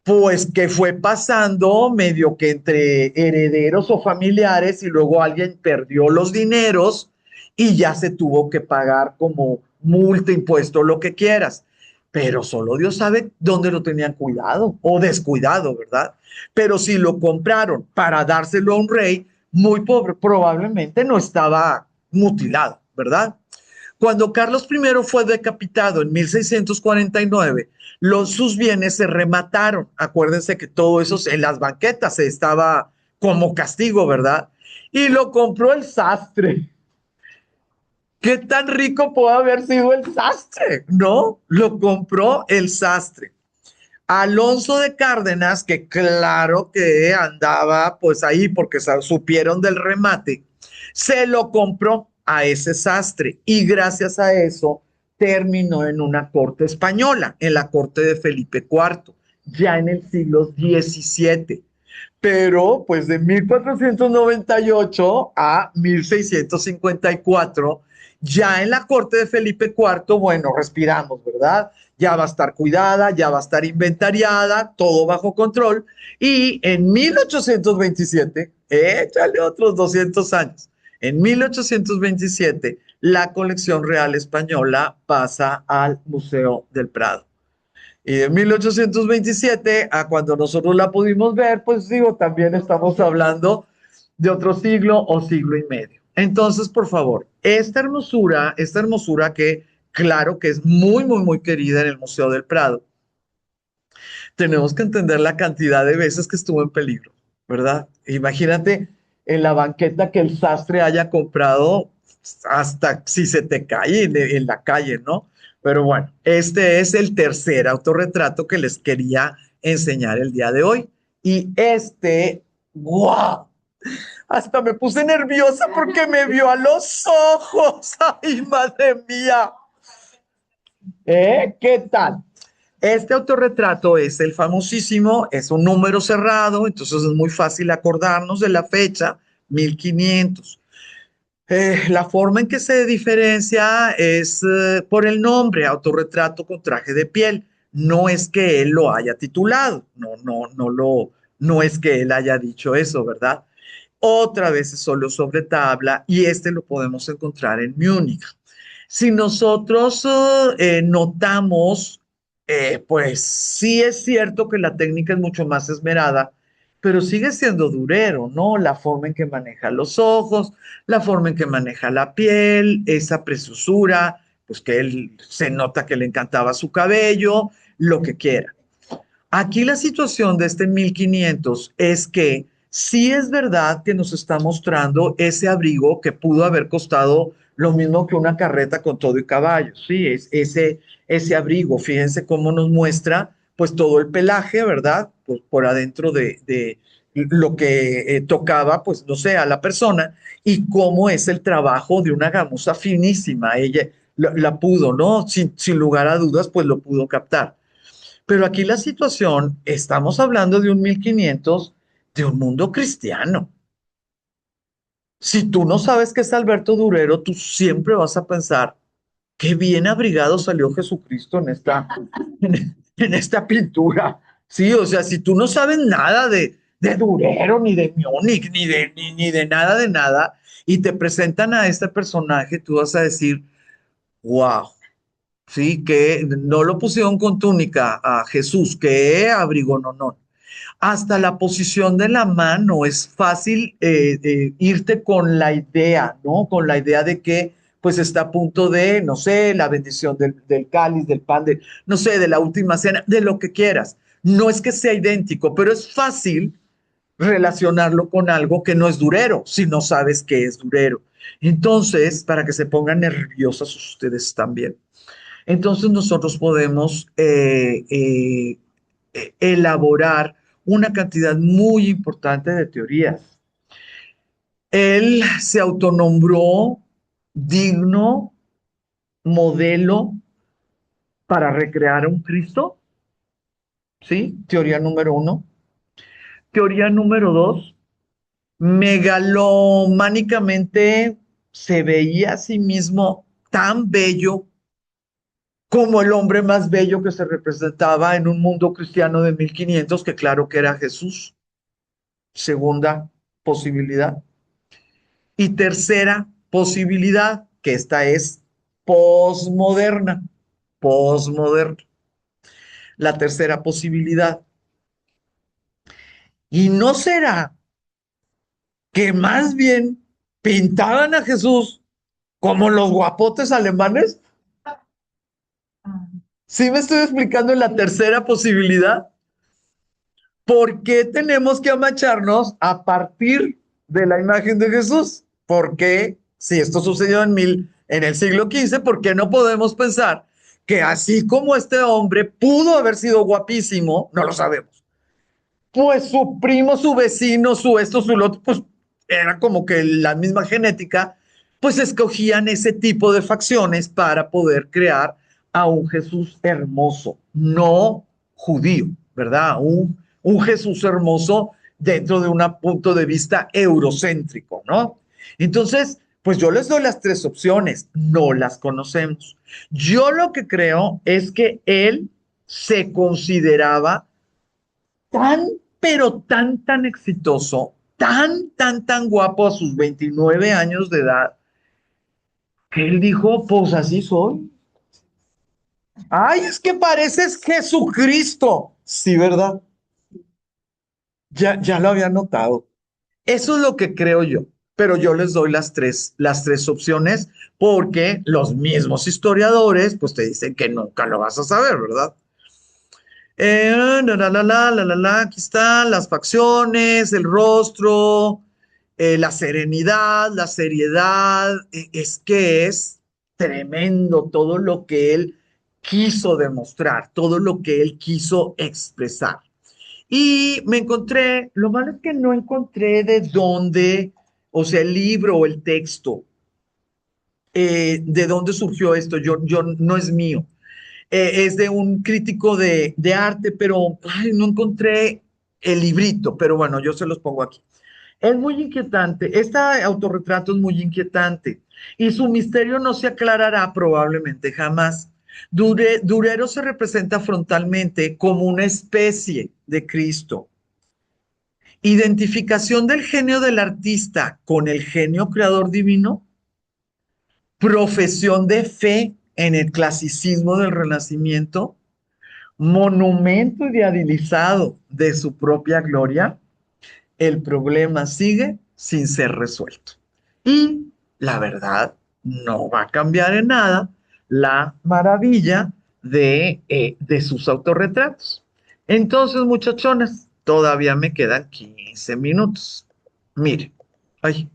Pues que fue pasando medio que entre herederos o familiares y luego alguien perdió los dineros y ya se tuvo que pagar como multa, impuesto, lo que quieras. Pero solo Dios sabe dónde lo tenían cuidado o descuidado, ¿verdad? Pero si lo compraron para dárselo a un rey, muy pobre, probablemente no estaba mutilado, ¿verdad? Cuando Carlos I fue decapitado en 1649, sus bienes se remataron. Acuérdense que todo eso en las banquetas se estaba como castigo, ¿verdad? Y lo compró el sastre. ¿Qué tan rico puede haber sido el sastre? ¿No? Lo compró el sastre. Alonso de Cárdenas, que claro que andaba pues ahí porque supieron del remate, se lo compró a ese sastre y gracias a eso terminó en una corte española, en la corte de Felipe IV, ya en el siglo XVII. Pero pues de 1498 a 1654, ya en la corte de Felipe IV, bueno, respiramos, ¿verdad? Ya va a estar cuidada, ya va a estar inventariada, todo bajo control. Y en 1827, échale otros 200 años, en 1827, la colección real española pasa al Museo del Prado. Y de 1827 a cuando nosotros la pudimos ver, pues digo, también estamos hablando de otro siglo o siglo y medio. Entonces, por favor, esta hermosura que claro que es muy, muy, muy querida en el Museo del Prado, tenemos que entender la cantidad de veces que estuvo en peligro, ¿verdad? Imagínate en la banqueta que el sastre haya comprado hasta si se te cae en la calle, ¿no? Pero bueno, este es el tercer autorretrato que les quería enseñar el día de hoy. Y ¡wow! Hasta me puse nerviosa porque me vio a los ojos. ¡Ay, madre mía! ¿Qué tal? Este autorretrato es el famosísimo, es un número cerrado, entonces es muy fácil acordarnos de la fecha, 1500. La forma en que se diferencia es por el nombre, autorretrato con traje de piel. No es que él lo haya titulado, no es que él haya dicho eso, ¿verdad? Otra vez es solo sobre tabla y este lo podemos encontrar en Múnich. Si nosotros notamos, pues sí es cierto que la técnica es mucho más esmerada, pero sigue siendo durero, ¿no? La forma en que maneja los ojos, la forma en que maneja la piel, esa preciosura, pues que él se nota que le encantaba su cabello, lo que quiera. Aquí la situación de este 1500 es que sí es verdad que nos está mostrando ese abrigo que pudo haber costado lo mismo que una carreta con todo y caballo. Sí, es ese abrigo. Fíjense cómo nos muestra pues todo el pelaje, ¿verdad? Pues por adentro de lo que tocaba, pues no sé, a la persona y cómo es el trabajo de una gamuza finísima. Ella la pudo, ¿no? Sin lugar a dudas, pues lo pudo captar. Pero aquí la situación, estamos hablando de un 1500 de un mundo cristiano. Si tú no sabes qué es Alberto Durero, tú siempre vas a pensar, qué bien abrigado salió Jesucristo en esta pintura. Sí, o sea, si tú no sabes nada de Durero, ni de Múnich, ni de nada, y te presentan a este personaje, tú vas a decir, wow. Sí, que no lo pusieron con túnica a Jesús, que abrigo, no. Hasta la posición de la mano es fácil irte con la idea, ¿no? Con la idea de que pues está a punto no sé, la bendición del cáliz, del pan, no sé, de la última cena, de lo que quieras. No es que sea idéntico, pero es fácil relacionarlo con algo que no es durero, si no sabes qué es durero. Entonces, para que se pongan nerviosas ustedes también. Entonces nosotros podemos elaborar una cantidad muy importante de teorías. Él se autonombró digno modelo para recrear un Cristo, ¿sí? Teoría número uno. Teoría número dos, megalománicamente se veía a sí mismo tan bello como el hombre más bello que se representaba en un mundo cristiano de 1500, que claro que era Jesús. Segunda posibilidad. Y tercera posibilidad, que esta es posmoderna. Posmoderna. La tercera posibilidad. ¿Y no será que más bien pintaban a Jesús como los guapotes alemanes? ¿Sí me estoy explicando en la tercera posibilidad? ¿Por qué tenemos que amacharnos a partir de la imagen de Jesús? ¿Por qué, si esto sucedió en el siglo XV, por qué no podemos pensar que así como este hombre pudo haber sido guapísimo, no lo sabemos, pues su primo, su vecino, su esto, su lo otro, pues era como que la misma genética, pues escogían ese tipo de facciones para poder crear a un Jesús hermoso, no judío, ¿verdad? Un Jesús hermoso dentro de un punto de vista eurocéntrico, ¿no? Entonces, pues yo les doy las tres opciones, no las conocemos. Yo lo que creo es que él se consideraba tan, pero tan exitoso, tan guapo a sus 29 años de edad, que él dijo, pues así soy. Ay, es que pareces Jesucristo. Sí, ¿verdad? Ya lo había notado. Eso es lo que creo yo, pero yo les doy las tres opciones porque los mismos historiadores, pues te dicen que nunca lo vas a saber, ¿verdad? Aquí están las facciones, el rostro, la serenidad, la seriedad. Es que es tremendo todo lo que él quiso demostrar, todo lo que él quiso expresar. Y me encontré, lo malo es que no encontré de dónde, o sea, el libro o el texto, de dónde surgió esto. Yo no es mío, es de un crítico de arte, pero ay, no encontré el librito, pero bueno, yo se los pongo aquí. Es muy inquietante, este autorretrato es muy inquietante y su misterio no se aclarará probablemente jamás. Durero se representa frontalmente como una especie de Cristo. Identificación del genio del artista con el genio creador divino, profesión de fe en el clasicismo del Renacimiento, monumento idealizado de su propia gloria, el problema sigue sin ser resuelto. Y la verdad no va a cambiar en nada la maravilla de sus autorretratos. Entonces, muchachones, todavía me quedan 15 minutos. Mire, ay,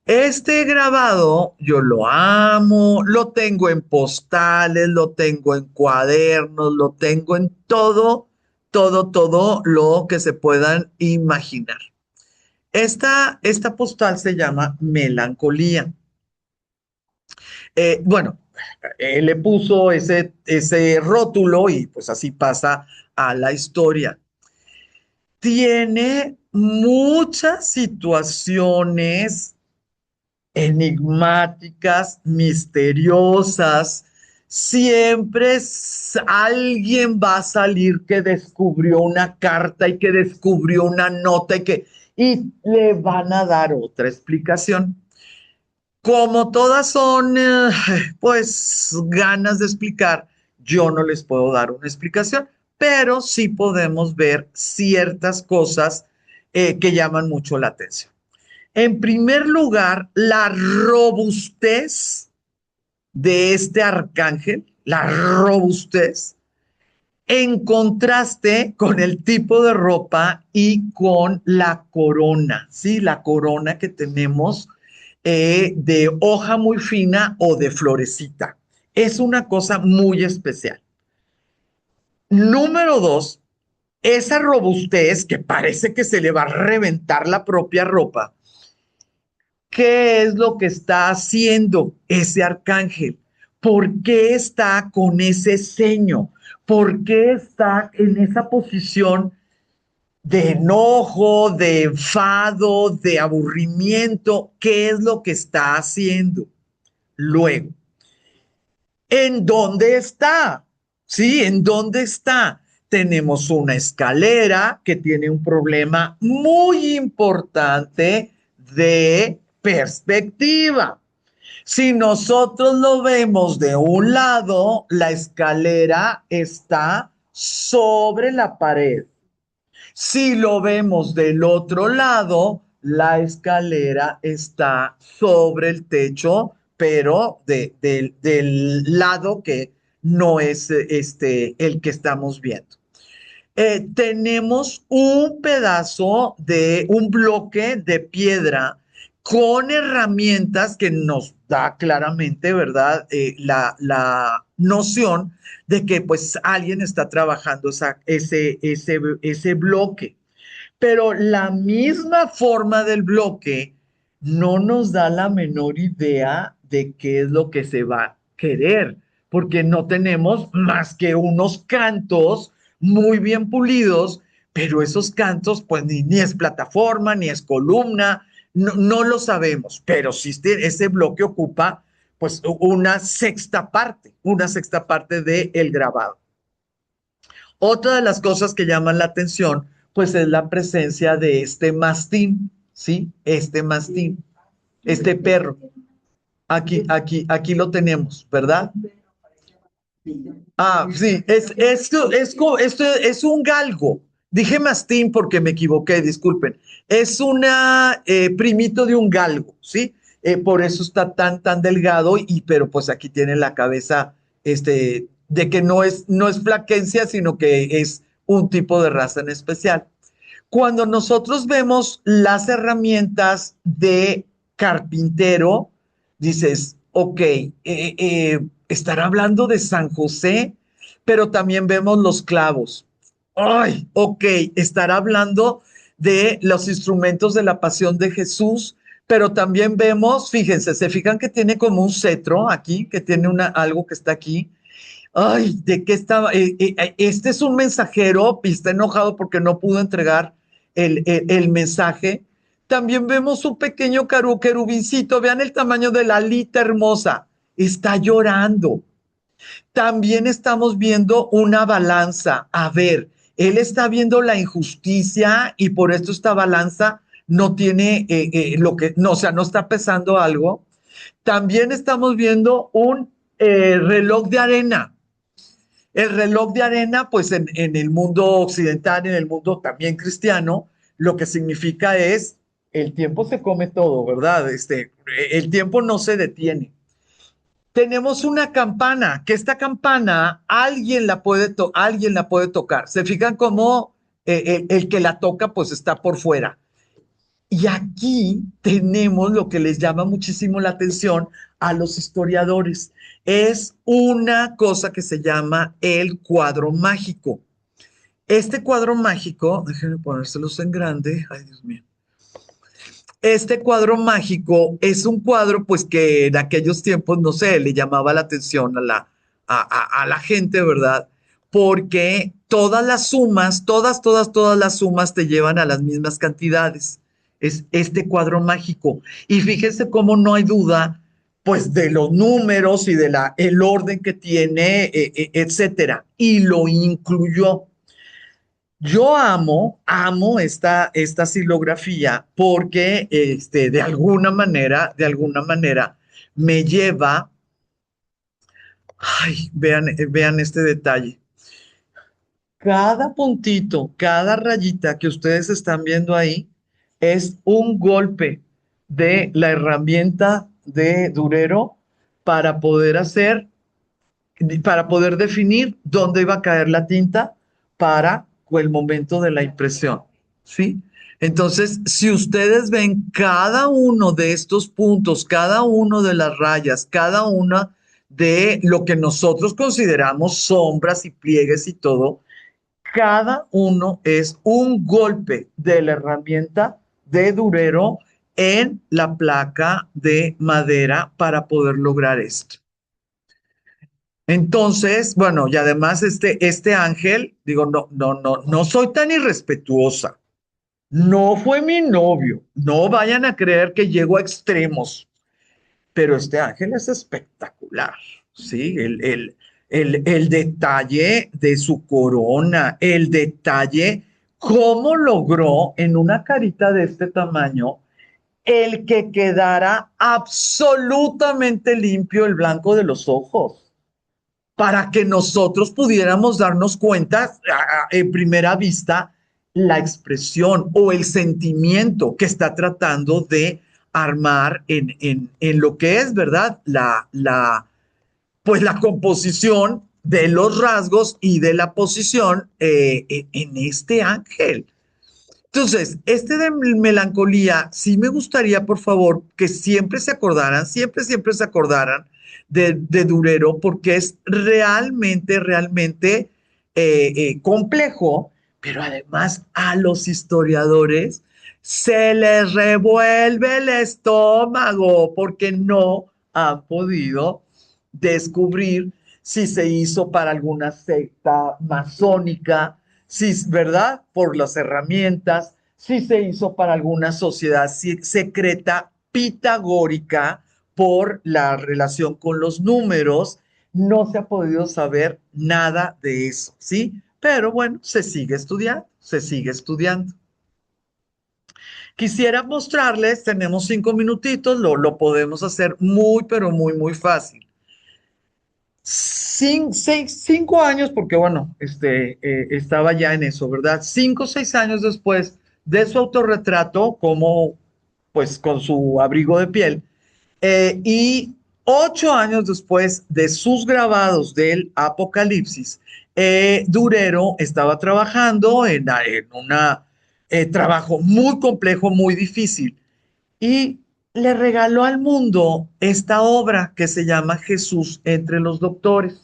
este grabado yo lo amo, lo tengo en postales, lo tengo en cuadernos, lo tengo en todo lo que se puedan imaginar. Esta postal se llama Melancolía. Bueno, él le puso ese rótulo y pues así pasa a la historia. Tiene muchas situaciones enigmáticas, misteriosas. Siempre alguien va a salir que descubrió una carta y que descubrió una nota y le van a dar otra explicación. Como todas son, pues, ganas de explicar, yo no les puedo dar una explicación, pero sí podemos ver ciertas cosas que llaman mucho la atención. En primer lugar, la robustez de este arcángel, la robustez, en contraste con el tipo de ropa y con la corona, ¿sí? La corona que tenemos de hoja muy fina o de florecita. Es una cosa muy especial. Número dos, esa robustez que parece que se le va a reventar la propia ropa. ¿Qué es lo que está haciendo ese arcángel? ¿Por qué está con ese ceño? ¿Por qué está en esa posición de enojo, de enfado, de aburrimiento? ¿Qué es lo que está haciendo? Luego, ¿en dónde está? ¿Sí? ¿En dónde está? Tenemos una escalera que tiene un problema muy importante de perspectiva. Si nosotros lo vemos de un lado, la escalera está sobre la pared. Si lo vemos del otro lado, la escalera está sobre el techo, pero del lado que no es el que estamos viendo. Tenemos un pedazo de un bloque de piedra con herramientas que nos da claramente, ¿verdad? La noción de que pues alguien está trabajando ese bloque. Pero la misma forma del bloque no nos da la menor idea de qué es lo que se va a querer, porque no tenemos más que unos cantos muy bien pulidos, pero esos cantos pues ni es plataforma, ni es columna, no lo sabemos, pero sí ese bloque ocupa pues una sexta parte del grabado. Otra de las cosas que llaman la atención, pues es la presencia de este mastín, ¿sí? Este mastín, este perro. Aquí lo tenemos, ¿verdad? Ah, sí, esto es un galgo. Dije mastín porque me equivoqué, disculpen. Es una primito de un galgo, ¿sí? Por eso está tan delgado, pero pues aquí tiene la cabeza, de que no es flaquencia, sino que es un tipo de raza en especial. Cuando nosotros vemos las herramientas de carpintero, dices, ok, estará hablando de San José, pero también vemos los clavos. Ay, ok, estará hablando de los instrumentos de la pasión de Jesús, pero también vemos, fíjense, se fijan que tiene como un cetro aquí, que tiene algo que está aquí. Ay, ¿de qué estaba? Este es un mensajero y está enojado porque no pudo entregar el mensaje. También vemos un pequeño querubincito, vean el tamaño de la alita hermosa, está llorando. También estamos viendo una balanza. A ver, él está viendo la injusticia y por esto esta balanza no tiene lo que, no, o sea, no está pesando algo. También estamos viendo un reloj de arena. El reloj de arena, pues en el mundo occidental, en el mundo también cristiano, lo que significa es el tiempo se come todo, ¿verdad? El tiempo no se detiene. Tenemos una campana, que esta campana alguien la puede tocar. Se fijan cómo el que la toca pues está por fuera. Y aquí tenemos lo que les llama muchísimo la atención a los historiadores. Es una cosa que se llama el cuadro mágico. Este cuadro mágico, déjenme ponérselos en grande, ay Dios mío. Este cuadro mágico es un cuadro, pues que en aquellos tiempos, no sé, le llamaba la atención a la gente, ¿verdad? Porque todas las sumas, todas las sumas te llevan a las mismas cantidades. Es este cuadro mágico. Y fíjense cómo no hay duda, pues, de los números y de el orden que tiene, etcétera. Y lo incluyó. Yo amo esta silografía porque de alguna manera me lleva, ay, vean este detalle. Cada puntito, cada rayita que ustedes están viendo ahí es un golpe de la herramienta de Durero para poder hacer para poder definir dónde iba a caer la tinta para el momento de la impresión, ¿sí? Entonces, si ustedes ven cada uno de estos puntos, cada uno de las rayas, cada una de lo que nosotros consideramos sombras y pliegues y todo, cada uno es un golpe de la herramienta de Durero en la placa de madera para poder lograr esto. Entonces, bueno, y además este ángel, digo, no soy tan irrespetuosa. No fue mi novio. No vayan a creer que llego a extremos, pero este ángel es espectacular, ¿sí? El detalle de su corona, el detalle, cómo logró en una carita de este tamaño el que quedara absolutamente limpio el blanco de los ojos para que nosotros pudiéramos darnos cuenta en primera vista la expresión o el sentimiento que está tratando de armar en lo que es, ¿verdad? Pues la composición de los rasgos y de la posición en este ángel. Entonces, este de melancolía, sí me gustaría, por favor, que siempre se acordaran, siempre se acordaran de Durero, porque es realmente complejo, pero además a los historiadores se les revuelve el estómago porque no han podido descubrir si se hizo para alguna secta masónica, si, ¿verdad? Por las herramientas, si se hizo para alguna sociedad secreta pitagórica por la relación con los números. No se ha podido saber nada de eso, ¿sí? Pero bueno, se sigue estudiando, se sigue estudiando. Quisiera mostrarles, tenemos 5 minutitos, lo podemos hacer muy, pero muy fácil. 5 años, porque bueno, estaba ya en eso, ¿verdad? 5 o 6 años después de su autorretrato, como pues con su abrigo de piel, y 8 años después de sus grabados del Apocalipsis, Durero estaba trabajando en un trabajo muy complejo, muy difícil, y le regaló al mundo esta obra que se llama Jesús entre los doctores.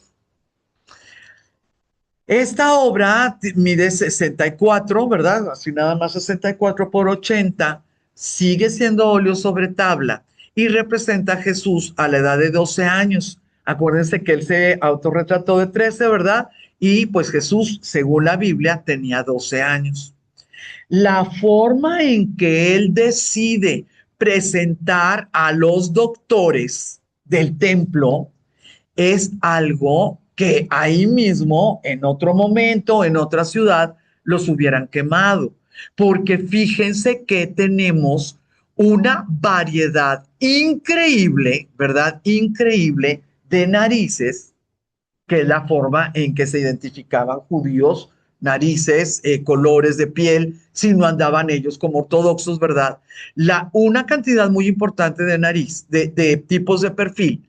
Esta obra mide 64, ¿verdad? Así nada más 64 por 80, sigue siendo óleo sobre tabla y representa a Jesús a la edad de 12 años. Acuérdense que él se autorretrató de 13, ¿verdad? Y pues Jesús, según la Biblia, tenía 12 años. La forma en que él decide presentar a los doctores del templo es algo que ahí mismo, en otro momento, en otra ciudad, los hubieran quemado. Porque fíjense que tenemos una variedad increíble, ¿verdad? Increíble de narices, que es la forma en que se identificaban judíos, narices, colores de piel, si no andaban ellos como ortodoxos, ¿verdad? Una cantidad muy importante de nariz, de tipos de perfil,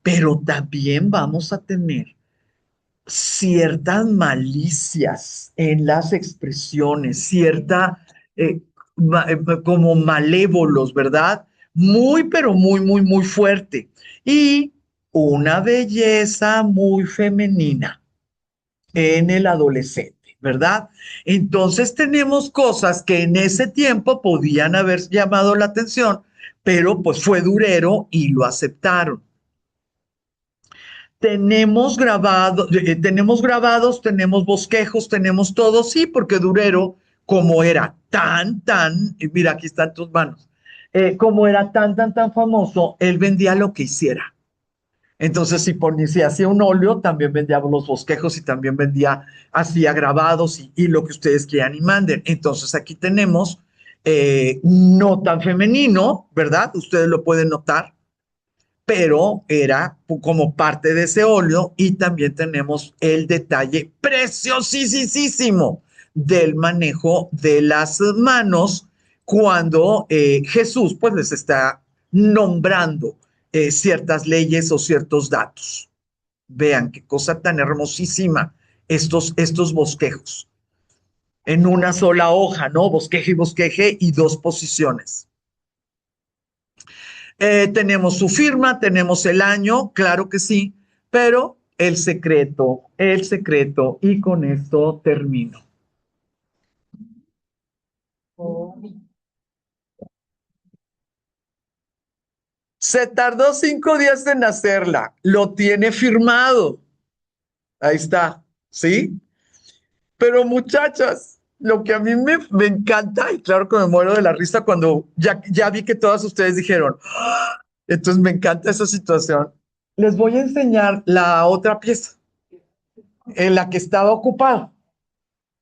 pero también vamos a tener ciertas malicias en las expresiones, eh, como malévolos, ¿verdad? Muy, pero muy fuerte. Y una belleza muy femenina en el adolescente, ¿verdad? Entonces tenemos cosas que en ese tiempo podían haber llamado la atención, pero pues fue Durero y lo aceptaron. Tenemos grabados, tenemos bosquejos, tenemos todo, sí, porque Durero, como era mira, aquí están tus manos, como era tan famoso, él vendía lo que hiciera. Entonces, si hacía un óleo, también vendía los bosquejos y también hacía grabados y lo que ustedes quieran y manden. Entonces, aquí tenemos no tan femenino, ¿verdad? Ustedes lo pueden notar, pero era como parte de ese óleo y también tenemos el detalle preciosísimo del manejo de las manos cuando Jesús pues les está nombrando ciertas leyes o ciertos datos. Vean qué cosa tan hermosísima estos bosquejos. En una sola hoja, ¿no? Bosqueje y bosqueje y dos posiciones. Tenemos su firma, tenemos el año, claro que sí, pero el secreto, y con esto termino. Se tardó 5 días en hacerla, lo tiene firmado. Ahí está, ¿sí? Pero muchachas, lo que a mí me encanta, y claro que me muero de la risa cuando ya vi que todas ustedes dijeron, "Ah", entonces me encanta esa situación. Les voy a enseñar la otra pieza en la que estaba ocupada.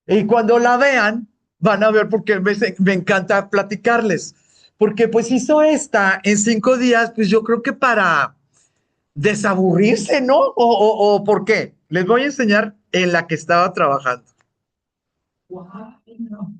Y cuando la vean, van a ver por qué me encanta platicarles. Porque pues hizo esta en 5 días, pues yo creo que para desaburrirse, ¿no? O ¿por qué? Les voy a enseñar en la que estaba trabajando. Guau, no.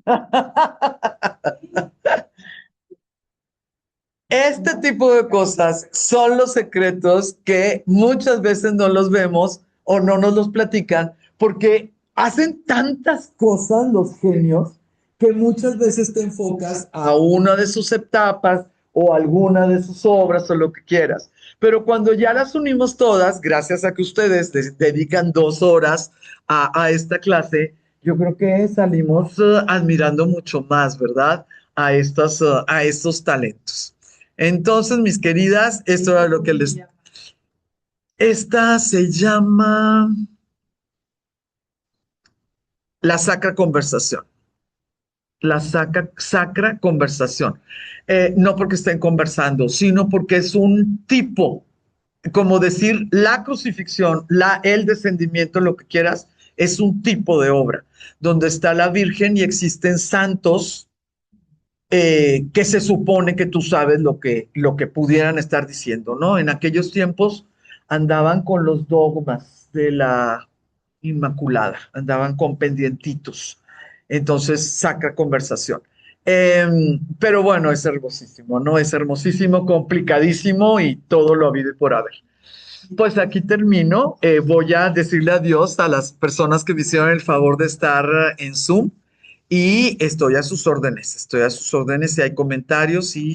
Este tipo de cosas son los secretos que muchas veces no los vemos o no nos los platican porque hacen tantas cosas los genios que muchas veces te enfocas a una de sus etapas o alguna de sus obras o lo que quieras. Pero cuando ya las unimos todas, gracias a que ustedes dedican 2 horas a esta clase, yo creo que salimos admirando mucho más, ¿verdad? A estos talentos. Entonces, mis queridas, esto era lo que les... Esta se llama la sacra conversación. La sacra conversación. No porque estén conversando, sino porque es un tipo, como decir la crucifixión, el descendimiento, lo que quieras, es un tipo de obra, donde está la Virgen y existen santos que se supone que tú sabes lo que pudieran estar diciendo, ¿no? En aquellos tiempos andaban con los dogmas de la Inmaculada, andaban con pendientitos, entonces saca conversación. Pero bueno, es hermosísimo, ¿no? Es hermosísimo, complicadísimo y todo lo habido y por haber. Pues aquí termino. Voy a decirle adiós a las personas que me hicieron el favor de estar en Zoom y estoy a sus órdenes si hay comentarios y